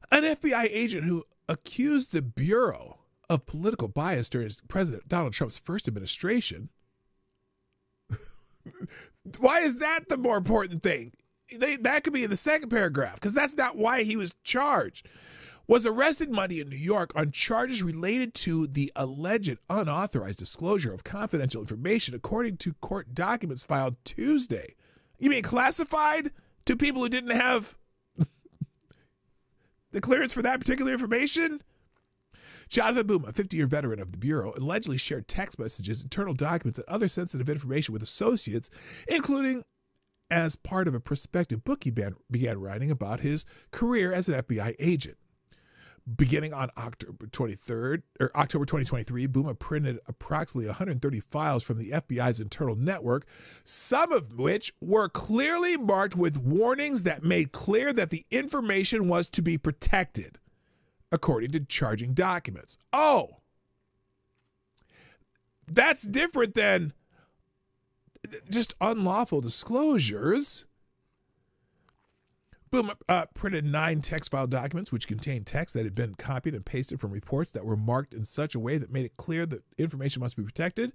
An FBI agent who accused the Bureau of political bias during President Donald Trump's first administration. Why is that the more important thing? That could be in the second paragraph, because that's not why he was charged. Was arrested Monday in New York on charges related to the alleged unauthorized disclosure of confidential information, according to court documents filed Tuesday. You mean classified to people who didn't have the clearance for that particular information? Jonathan Boom, a 50-year veteran of the Bureau, allegedly shared text messages, internal documents, and other sensitive information with associates, including as part of a prospective book he began writing about his career as an FBI agent. Beginning on October 2023, Booma printed approximately 130 files from the FBI's internal network, some of which were clearly marked with warnings that made clear that the information was to be protected, according to charging documents. Oh, that's different than just unlawful disclosures. Boom printed 9 text file documents which contained text that had been copied and pasted from reports that were marked in such a way that made it clear that information must be protected.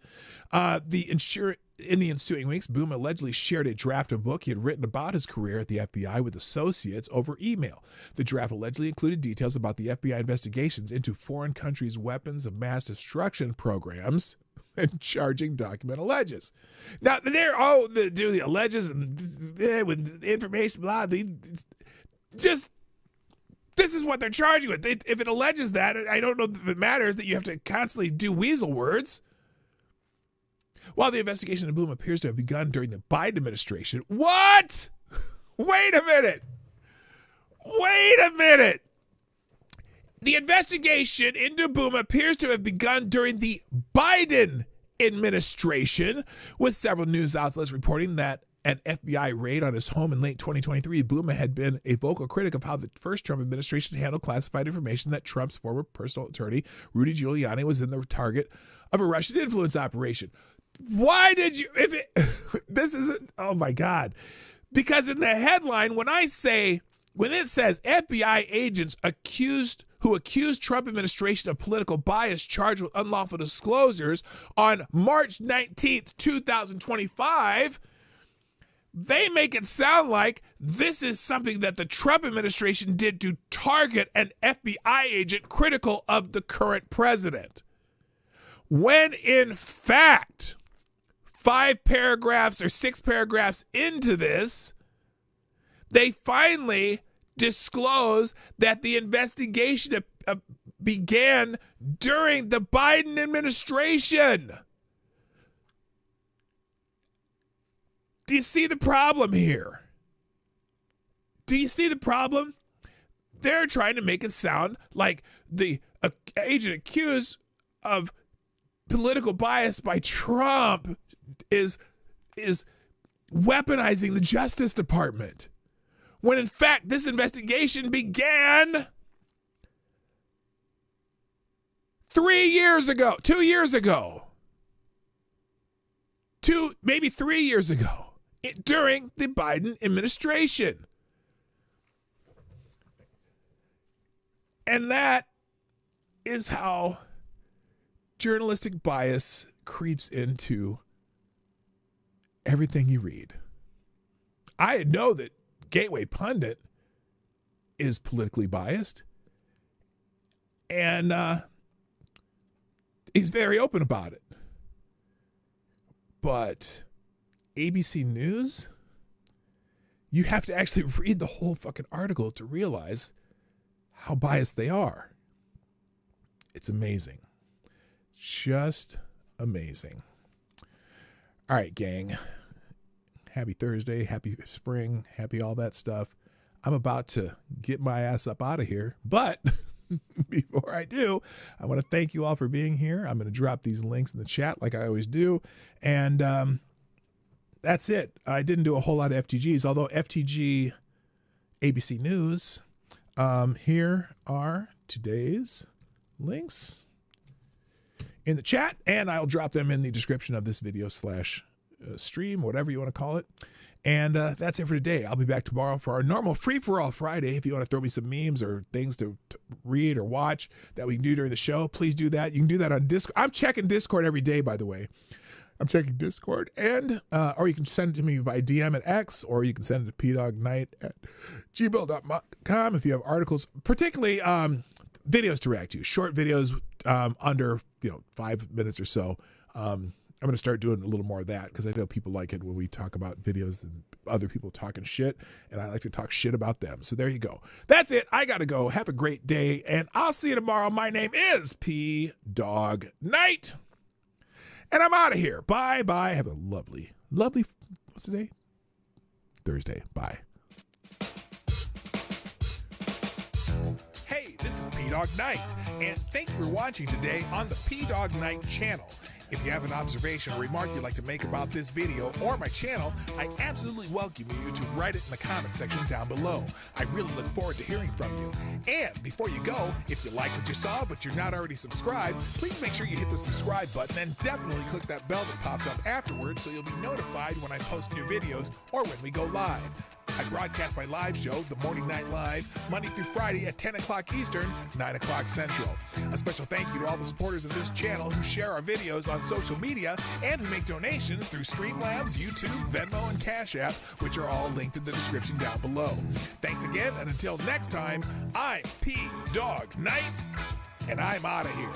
In the ensuing weeks, Boom allegedly shared a draft of a book he had written about his career at the FBI with associates over email. The draft allegedly included details about the FBI investigations into foreign countries' weapons of mass destruction programs. And charging document alleges. Now, they're do the alleges and with information, blah, this is what they're charging with. If it alleges that, I don't know if it matters that you have to constantly do weasel words. While the investigation of Boom appears to have begun during the Biden administration. What? Wait a minute. The investigation into Boom appears to have begun during the Biden administration, with several news outlets reporting that an FBI raid on his home in late 2023, Booma had been a vocal critic of how the first Trump administration handled classified information that Trump's former personal attorney, Rudy Giuliani, was in the target of a Russian influence operation. Why did you, this isn't, oh my God. Because in the headline, when it says FBI agents who accused Trump administration of political bias charged with unlawful disclosures on March 19th, 2025, they make it sound like this is something that the Trump administration did to target an FBI agent critical of the current president. When in fact, 5 paragraphs or 6 paragraphs into this, they finally disclose that the investigation began during the Biden administration. Do you see the problem here? Do you see the problem? They're trying to make it sound like the agent accused of political bias by Trump is weaponizing the Justice Department. When in fact, this investigation began 2 years ago, maybe 3 years ago, during the Biden administration. And that is how journalistic bias creeps into everything you read. I know that Gateway Pundit is politically biased, and he's very open about it. But ABC News, You have to actually read the whole fucking article to realize how biased they are. It's amazing. Just amazing. All right, gang. Happy Thursday, happy spring, happy all that stuff. I'm about to get my ass up out of here, but before I do, I want to thank you all for being here. I'm going to drop these links in the chat like I always do, and that's it. I didn't do a whole lot of FTGs, although FTG ABC News, here are today's links in the chat, and I'll drop them in the description of this video / stream, whatever you want to call it. And that's it for today. I'll be back tomorrow for our normal free-for-all Friday. If you want to throw me some memes or things to read or watch that we can do during the show, please do that. You can do that on Discord. I'm checking Discord every day, by the way. I'm checking Discord, and or you can send it to me by DM at X, or you can send it to pdognight@gmail.com if you have articles, particularly videos to react to, short videos under 5 minutes or so. I'm going to start doing a little more of that because I know people like it when we talk about videos and other people talking shit, and I like to talk shit about them. So there you go. That's it. I got to go. Have a great day, and I'll see you tomorrow. My name is P Dog Night, and I'm out of here. Bye-bye. Have a lovely, what's today? Thursday. Bye. Hey, this is P Dog Night, and thank you for watching today on the P Dog Night channel. If you have an observation or remark you'd like to make about this video or my channel, I absolutely welcome you to write it in the comment section down below. I really look forward to hearing from you. And before you go, if you like what you saw but you're not already subscribed, please make sure you hit the subscribe button and definitely click that bell that pops up afterwards so you'll be notified when I post new videos or when we go live. I broadcast my live show, The Morning Night Live, Monday through Friday at 10 o'clock Eastern, 9 o'clock Central. A special thank you to all the supporters of this channel who share our videos on social media and who make donations through Streamlabs, YouTube, Venmo, and Cash App, which are all linked in the description down below. Thanks again, and until next time, I'm P Dog Night, and I'm out of here.